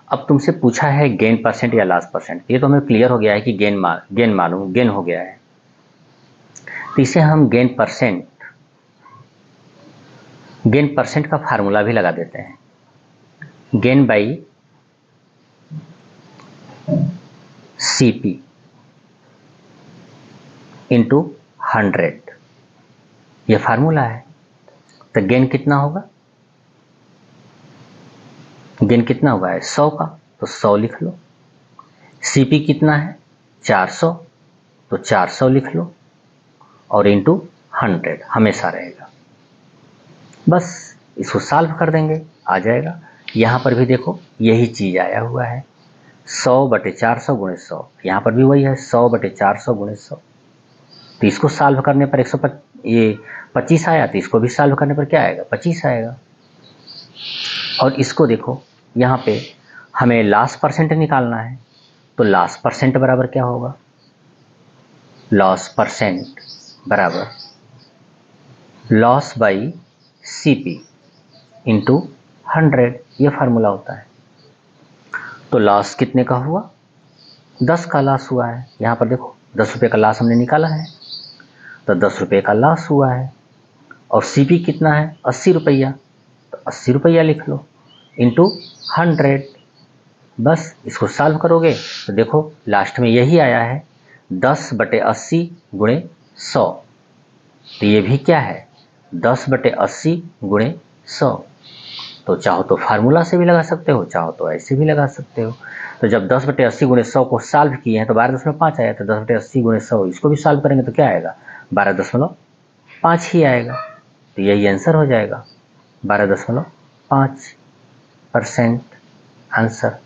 अब तुमसे पूछा है गेन परसेंट या लॉस परसेंट, ये तो हमें क्लियर हो गया है कि गेन मालूम, गेन हो गया है, तो इसे हम गेन परसेंट का फार्मूला भी लगा देते हैं, गेन बाई CP इंटू 100, ये फार्मूला है। तो गेन कितना होगा, गेन कितना हुआ है 100 का, तो 100 लिख लो। CP कितना है 400, तो 400 लिख लो, और इंटू 100 हमेशा रहेगा। बस इसको सॉल्व कर देंगे, आ जाएगा। यहाँ पर भी देखो यही चीज़ आया हुआ है, 100/400 गुणे 100, यहाँ पर भी वही है 100/400 गुणे 100। तो इसको सॉल्व करने पर 125 आया, तो इसको भी सॉल्व करने पर क्या आएगा, 25 आएगा। और इसको देखो यहाँ पे हमें लॉस परसेंट निकालना है, तो लॉस परसेंट बराबर क्या होगा, लॉस परसेंट बराबर लॉस बाई CP इंटू 100, ये फार्मूला होता है। तो लॉस कितने का हुआ, 10 का लॉस हुआ है। यहाँ पर देखो 10 रुपये का लॉस हमने निकाला है, तो 10 रुपये का लॉस हुआ है। और CP कितना है 80 रुपया, तो 80 रुपया लिख लो, इंटू 100। बस इसको सॉल्व करोगे तो देखो लास्ट में यही आया है 10/80 गुणे 100, तो ये भी क्या है 10/80 गुणे 100। तो चाहो तो फार्मूला से भी लगा सकते हो, चाहो तो ऐसे भी लगा सकते हो। तो जब 10/80 गुणे 100 को सॉल्व किए हैं तो 12.5 आया, तो 10/80 गुणे 100 इसको भी सॉल्व करेंगे तो क्या आएगा 12.5 ही आएगा। तो यही आंसर हो जाएगा 12.5% आंसर।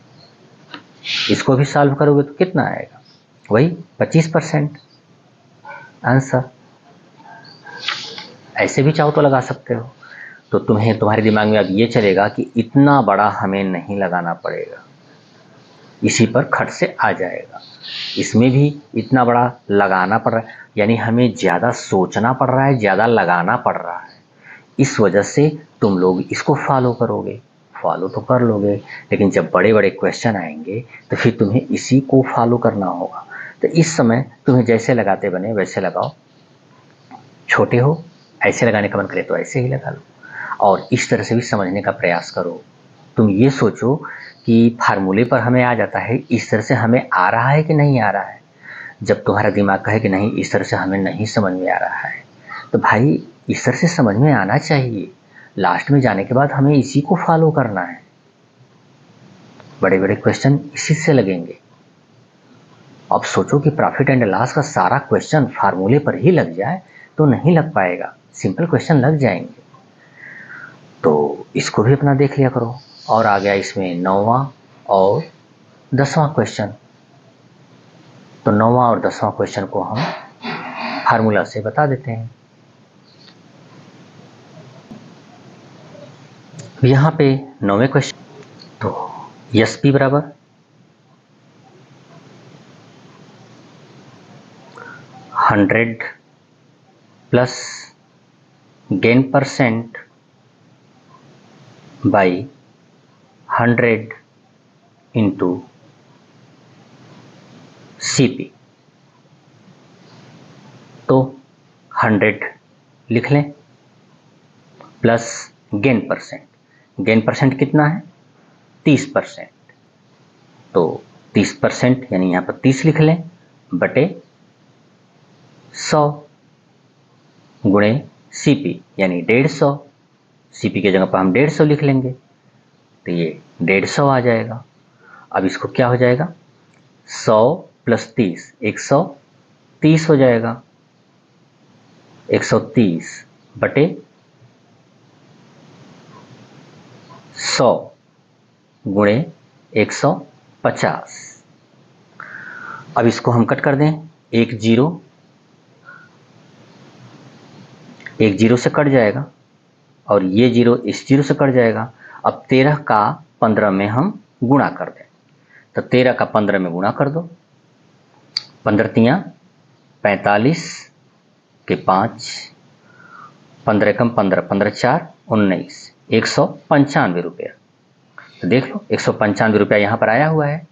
इसको भी सॉल्व करोगे तो कितना आएगा, वही 25% आंसर। ऐसे भी चाहो तो लगा सकते हो। तो तुम्हारे दिमाग में अब ये चलेगा कि इतना बड़ा हमें नहीं लगाना पड़ेगा, इसी पर खट से आ जाएगा। इसमें भी इतना बड़ा लगाना पड़ रहा है, यानी हमें ज़्यादा सोचना पड़ रहा है, ज़्यादा लगाना पड़ रहा है। इस वजह से तुम लोग इसको फॉलो करोगे, फॉलो तो कर लोगे, लेकिन जब बड़े बड़े क्वेश्चन आएंगे तो फिर तुम्हें इसी को फॉलो करना होगा। तो इस समय तुम्हें जैसे लगाते बने वैसे लगाओ, छोटे हो ऐसे लगाने का मन करे तो ऐसे ही लगा लो, और इस तरह से भी समझने का प्रयास करो। तुम ये सोचो कि फार्मूले पर हमें आ जाता है, इस तरह से हमें आ रहा है कि नहीं आ रहा है। जब तुम्हारा दिमाग कहे कि नहीं इस तरह से हमें नहीं समझ में आ रहा है, तो भाई इस तरह से समझ में आना चाहिए। लास्ट में जाने के बाद हमें इसी को फॉलो करना है। बड़े बड़े क्वेश्चन इसी से लगेंगे। अब सोचो कि प्रॉफिट एंड लॉस का सारा क्वेश्चन फार्मूले पर ही लग जाए तो नहीं लग पाएगा, सिंपल क्वेश्चन लग जाएंगे। तो इसको भी अपना देख लिया करो। और आ गया इसमें 9वां और 10वां क्वेश्चन। तो 9वां और 10वां क्वेश्चन को हम फार्मूला से बता देते हैं। यहाँ पे 9वें क्वेश्चन, तो SP बराबर $100 plus gain percent by 100 into CP। तो 100 लिख लें plus gain percent. Gain percent कितना है? 30%। तो 30% यानी यहाँ पर 30 लिख लें बटे 100 गुणे सीपी यानी 150। सीपी की जगह पर हम 150 लिख लेंगे तो ये 150 आ जाएगा। अब इसको क्या हो जाएगा? 100 प्लस 30 130 हो जाएगा। 130 बटे 100 गुणे 150। अब इसको हम कट कर दें। एक जीरो से कट जाएगा और ये जीरो इस जीरो से कट जाएगा। अब 13 का 15 में हम गुणा कर दें तो 13 का 15 में गुणा कर दो। 15 तियां 45 के 5, 15 कम 15, 15 4 19, 195 रुपया। तो देख लो 195 रुपया यहाँ पर आया हुआ है,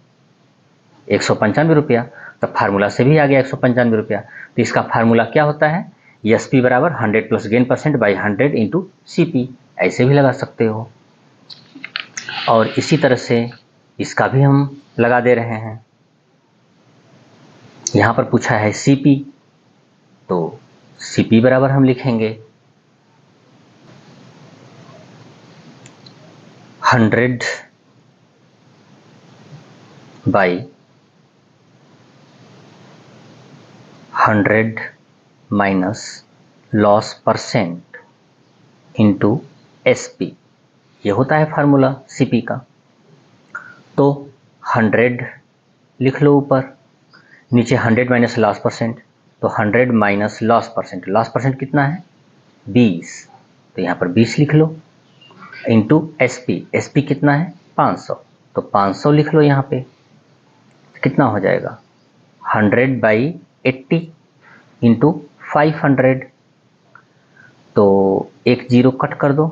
195 रुपया। तो फार्मूला से भी आ गया 195 रुपया। तो इसका फार्मूला क्या होता है? एस पी बराबर 100 plus gain percent by 100 into C P. ऐसे भी लगा सकते हो। और इसी तरह से इसका भी हम लगा दे रहे हैं। यहाँ पर पूछा है सी पी, तो सी पी बराबर हम लिखेंगे 100 by 100 minus loss percent into S P. ये होता है फार्मूला सीपी का। तो 100 लिख लो ऊपर, नीचे 100 माइनस लॉस परसेंट, तो 100 minus loss percent. Loss percent कितना है? 20, तो यहाँ पर 20 लिख लो इंटू एसपी। एसपी कितना है? 500, तो 500 लिख लो यहाँ पे। कितना हो जाएगा? 100 बाई 80 इंटू 500। तो एक जीरो कट कर दो,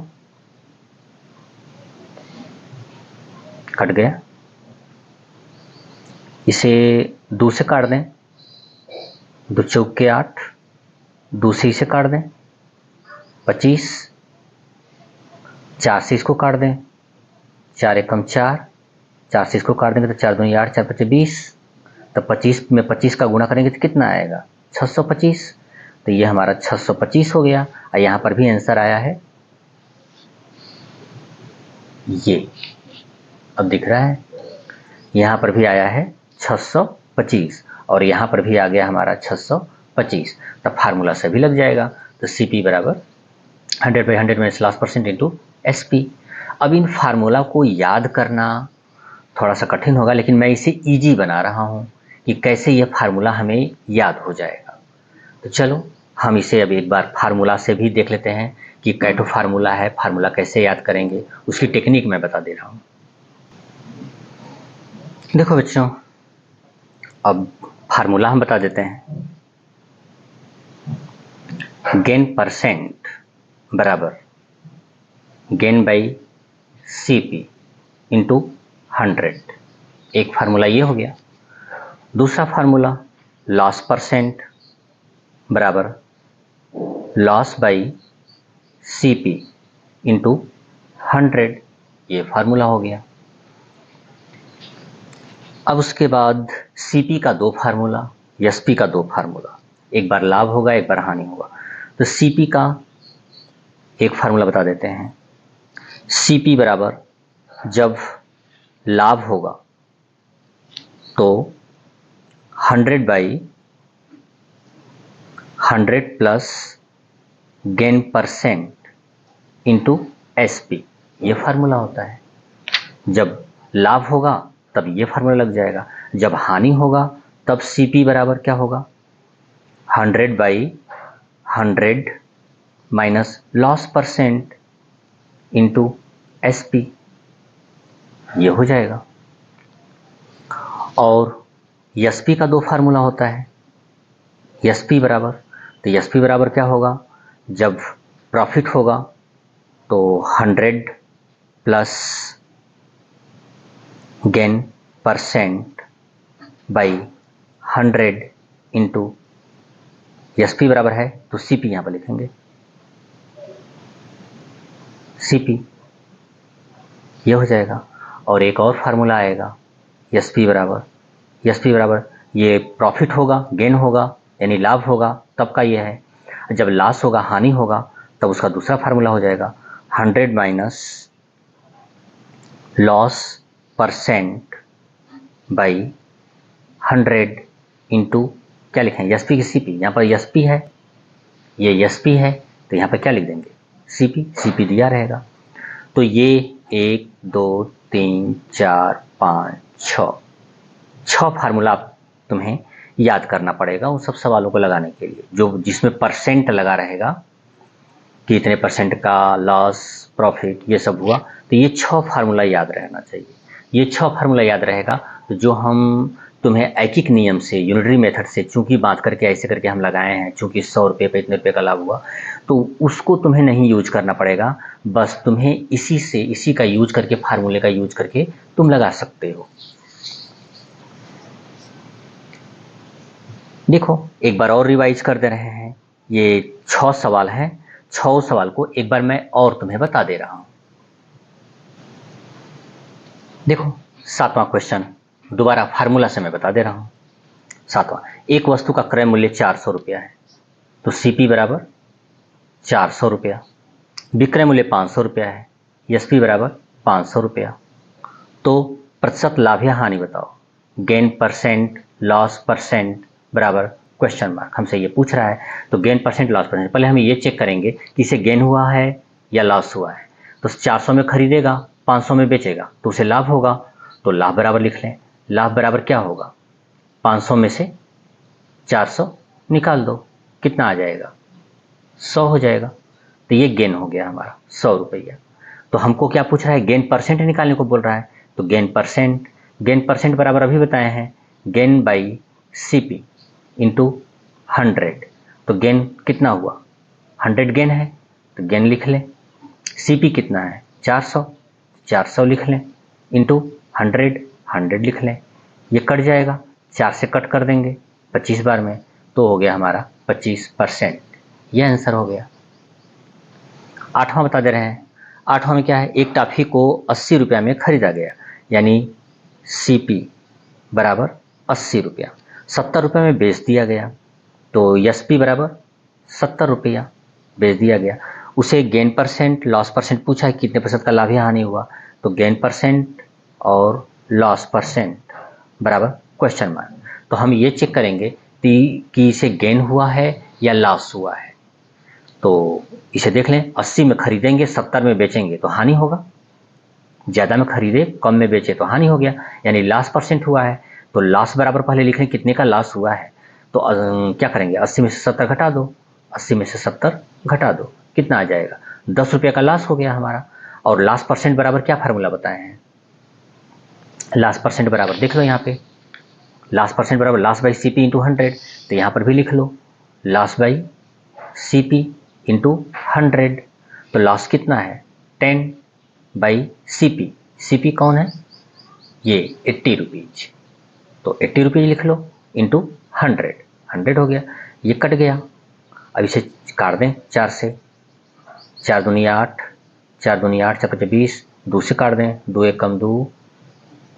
कट गया। इसे 2 से काट दें, 2 चौके 8, 2 से इसे काट दें 25, 4 से इसको काट दें, 4 एकम 4, 4 से इसको काट देंगे तो 4 दूनी 8, 4 पचे 20। तो 25 में 25 का गुणा करेंगे तो कितना आएगा? 625। तो ये हमारा 625 हो गया। और यहाँ पर भी आंसर आया है ये, अब दिख रहा है, यहाँ पर भी आया है 625 और यहाँ पर भी आ गया हमारा 625। तो फार्मूला से भी लग जाएगा। तो सी पी बराबर 100 by 100 minus loss percent into S P. अब इन फार्मूला को याद करना थोड़ा सा कठिन होगा, लेकिन मैं इसे इजी बना रहा हूँ कि कैसे ये फार्मूला हमें याद हो जाएगा। तो चलो हम इसे अब एक बार फार्मूला से भी देख लेते हैं कि कैटो फार्मूला है, फार्मूला कैसे याद करेंगे, उसकी टेक्निक मैं बता दे रहा हूँ। देखो बच्चों, अब फार्मूला हम बता देते हैं। गेन परसेंट बराबर gain by C P into 100। एक फार्मूला ये हो गया। दूसरा फार्मूला लॉस परसेंट बराबर loss by C P into 100। ये फार्मूला हो गया। अब उसके बाद सीपी का 2 फार्मूला, एसपी का 2 फार्मूला, एक बार लाभ होगा एक बार हानि होगा। तो सीपी का एक फार्मूला बता देते हैं। सीपी बराबर जब लाभ होगा तो 100 by 100 plus gain percent into SP. ये फार्मूला होता है। जब लाभ होगा तब ये फार्मूला लग जाएगा। जब हानि होगा तब सीपी बराबर क्या होगा? 100 by 100 minus loss percent into SP. ये हो जाएगा। और एसपी का 2 फार्मूला होता है। एसपी बराबर, तो एसपी बराबर क्या होगा? जब प्रॉफिट होगा तो 100 plus gain percent by 100 into SP बराबर है तो सीपी यहाँ पर लिखेंगे CP, ये हो जाएगा। और एक और फार्मूला आएगा SP बराबर ये प्रॉफिट होगा, गेन होगा यानी लाभ होगा तब का ये है। जब लॉस होगा, हानि होगा, तब उसका दूसरा फार्मूला हो जाएगा 100 minus loss percent by 100 into क्या लिखेंगे, SP की CP। यहाँ पर SP है, ये SP है, तो यहाँ पर क्या लिख देंगे CP दिया रहेगा। तो ये 1 2 3 4 5 6 फार्मूला तुम्हें याद करना पड़ेगा उन सब सवालों को लगाने के लिए, जो जिसमें परसेंट लगा रहेगा कि इतने परसेंट का लॉस प्रॉफिट ये सब हुआ। तो ये 6 फार्मूला याद रहना चाहिए। ये 6 फार्मूला याद रहेगा तो जो हम तुम्हें ऐकिक नियम से, यूनिटरी मेथड से चूंकि बात करके ऐसे करके हम लगाए हैं, चूंकि 100 रुपये पे इतने रुपये का लाभ हुआ, तो उसको तुम्हें नहीं यूज करना पड़ेगा। बस तुम्हें इसी का यूज करके, फार्मूले का यूज करके तुम लगा सकते हो। देखो एक बार और रिवाइज कर दे रहे हैं। ये 6 सवाल हैं, 6 सवाल को एक बार मैं और तुम्हें बता दे रहा हूं। देखो 7वां क्वेश्चन दोबारा फार्मूला से मैं बता दे रहा हूं। 7वां, एक वस्तु का क्रय मूल्य 400 रुपया है, तो CP बराबर 400 रुपया। विक्रय मूल्य 500 रुपया है, SP बराबर 500 रुपया। तो प्रतिशत लाभ या हानि बताओ, गेन परसेंट, लॉस परसेंट बराबर क्वेश्चन मार्क। हमसे ये पूछ रहा है, तो गेन परसेंट, लॉस परसेंट, पहले हम ये चेक करेंगे कि इसे गेन हुआ है या लॉस हुआ है। तो 400 में खरीदेगा, 500 में बेचेगा, तो उसे लाभ होगा, तो लाभ बराबर लिख लें। लाभ बराबर क्या होगा, 500 में से 400 निकाल दो, कितना आ जाएगा, 100 हो जाएगा। तो ये गेन हो गया हमारा 100 रुपया। तो हमको क्या पूछ रहा है, गेन परसेंट निकालने को बोल रहा है। तो गेन परसेंट बराबर अभी बताए हैं गेन बाई CP इंटू 100। तो गेन कितना हुआ, 100 गेन है तो गेन लिख लें। CP कितना है, 400 लिख लें, इंटू 100 लिख लें। ये कट जाएगा, 4 से कट कर देंगे 25 बार में, तो हो गया हमारा 25%। यह आंसर हो गया। 8वां बता दे रहे हैं। 8वां में क्या है, एक टॉफी को 80 रुपया में खरीदा गया, यानी CP बराबर 80 रुपया। 70 रुपये में बेच दिया गया, तो SP बराबर 70 रुपया बेच दिया गया। उसे गेन परसेंट, लॉस परसेंट पूछा है, कितने प्रतिशत का लाभ या हानि हुआ। तो गेन परसेंट और लॉस परसेंट बराबर क्वेश्चन मार्क। तो हम ये चेक करेंगे कि इसे गेन हुआ है या लॉस हुआ है। तो इसे देख लें, 80 में खरीदेंगे, 70 में बेचेंगे तो हानि होगा। ज़्यादा में खरीदे, कम में बेचे तो हानि हो गया, यानी लॉस परसेंट हुआ है। तो लॉस बराबर पहले लिख लें कितने का लॉस हुआ है। तो क्या करेंगे, 80 में से 70 घटा दो, 80 में से 70 घटा दो, कितना आ जाएगा, 10 रुपये का लॉस हो गया हमारा। और लॉस परसेंट बराबर क्या फार्मूला बताए हैं, लॉस परसेंट बराबर देख लो यहाँ पे, लॉस परसेंट बराबर लॉस बाई CP इंटू 100। तो यहाँ पर भी लिख लो लॉस बाई CP इंटू 100। तो लॉस कितना है, 10 बाई CP कौन है, ये 80 रुपीज। तो 80 रुपीज लिख लो इंटू 100 हो गया। ये कट गया, अब इसे काट दें 4 से, 4 दूनी 8, 4 दूनी 8, 4 पचे 20, 2 से काट दें, 2 एक कम 2,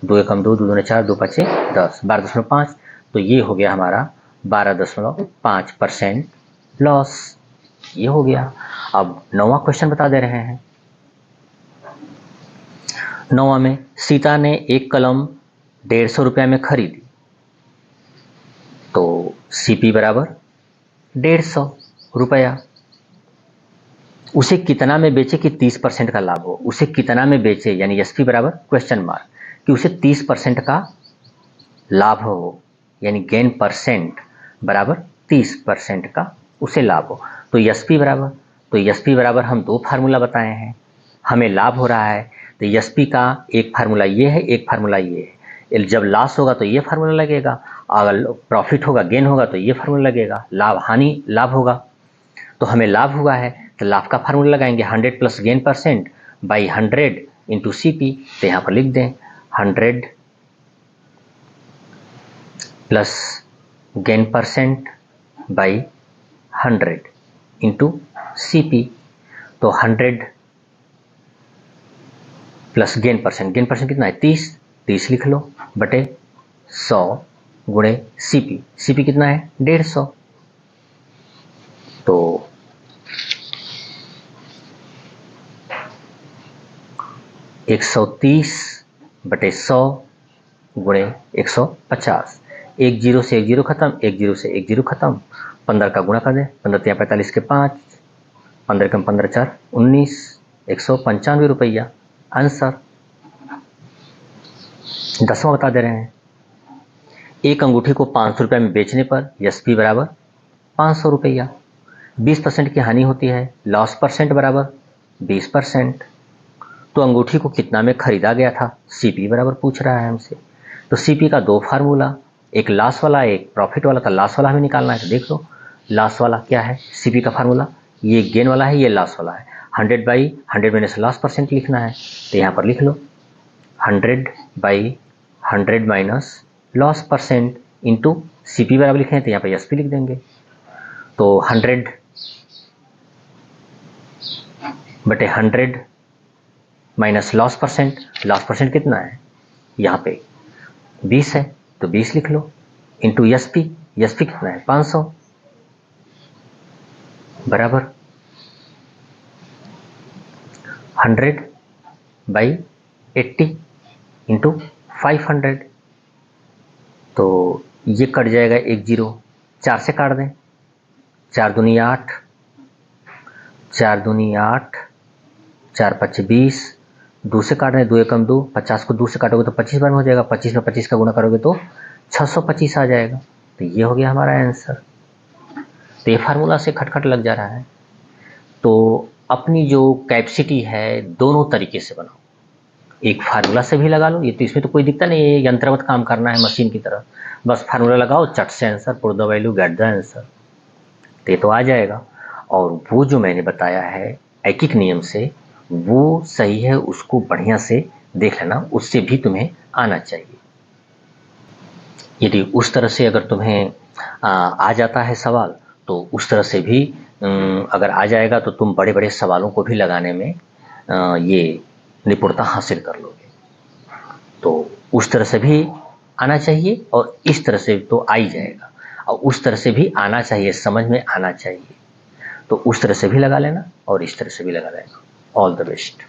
2 एक कम 2, 2 दूने 4, 2 पचे 10, 12.5। तो ये हो गया हमारा 12.5% लॉस, ये हो गया। अब 9वां क्वेश्चन बता दे रहे हैं। 9वां में सीता ने एक कलम 150 रुपया में खरीदी, तो CP बराबर 150 रुपया। उसे कितना में बेचे कि 30% का लाभ हो, उसे कितना में बेचे यानी SP बराबर क्वेश्चन मार्क, कि उसे 30% का लाभ हो, यानी गेन परसेंट बराबर 30% का उसे लाभ हो। तो SP बराबर हम 2 फार्मूला बताए हैं, हमें लाभ हो रहा है तो SP का एक फार्मूला ये है, एक फार्मूला ये है। जब लॉस होगा तो ये फार्मूला लगेगा, अगर प्रॉफिट होगा, गेन होगा तो ये फार्मूला लगेगा, लाभ हानि लाभ होगा। तो हमें लाभ हुआ है तो लाभ का फार्मूला लगाएंगे 100 plus gain percent by 100 into CP। तो यहाँ पर लिख दें 100 plus gain percent by 100 into CP। तो 100 प्लस गेन परसेंट कितना है 30 लिख लो बटे 100 गुणे सीपी कितना है 150। तो 130 बटे 100 गुणे 150। एक जीरो से एक जीरो खत्म, एक जीरो से एक जीरो खत्म, 15 का गुणा कर दें, 15 तिया 45 के 5, 15 कम 15 4 19, 195 रुपया आंसर। 10वां बता दे रहे हैं, एक अंगूठी को 500 रुपये में बेचने पर एसपी बराबर 500 रुपया, 20% की हानि होती है, लॉस परसेंट बराबर 20%। तो अंगूठी को कितना में खरीदा गया था, सीपी बराबर पूछ रहा है हमसे। तो सीपी का दो फार्मूला, एक लॉस वाला एक प्रॉफिट वाला, था लॉस वाला हमें निकालना है। तो देख लो लॉस वाला क्या है, सीपी का फार्मूला, ये गेन वाला है, ये लॉस वाला है, 100/100 माइनस लॉस परसेंट लिखना है। तो यहाँ पर लिख लो 100/100 minus loss percent into CP बराबर लिखे हैं, तो यहाँ पर एसपी लिख देंगे। तो 100/100 माइनस लॉस परसेंट कितना है, यहाँ पे 20 है, तो 20 लिख लो इंटू एसपी कितना है 500 बराबर 100/80 इंटू 500। तो ये कट जाएगा, एक जीरो 4 से काट दें, 4 दूनी 8, 4 दूनी 8, 4 5 20, 2 से काट रहे, 2 एकम 2, 50 को 2 से काटोगे तो 25 बार में हो जाएगा, 25 में 25 का गुणा करोगे तो 625 आ जाएगा। तो ये हो गया हमारा आंसर। तो ये फार्मूला से खटखट लग जा रहा है। तो अपनी जो कैपेसिटी है दोनों तरीके से बनाओ, एक फार्मूला से भी लगा लो, ये तो इसमें तो कोई दिक्कत नहीं है, यंत्रवत काम करना है मशीन की तरह, बस फार्मूला लगाओ चट से answer, put the value get the answer, तो ये तो आ जाएगा। और वो जो मैंने बताया है ऐकिक नियम से, वो सही है, उसको बढ़िया से देख लेना, उससे भी तुम्हें आना चाहिए। यदि उस तरह से अगर तुम्हें आ जाता है सवाल, तो उस तरह से भी अगर आ जाएगा तो तुम बड़े बड़े सवालों को भी लगाने में ये निपुणता हासिल कर लोगे। तो उस तरह से भी आना चाहिए और इस तरह से तो आ ही जाएगा, और उस तरह से भी आना चाहिए, समझ में आना चाहिए। तो उस तरह से भी लगा लेना और इस तरह से भी लगा लेना। All the best.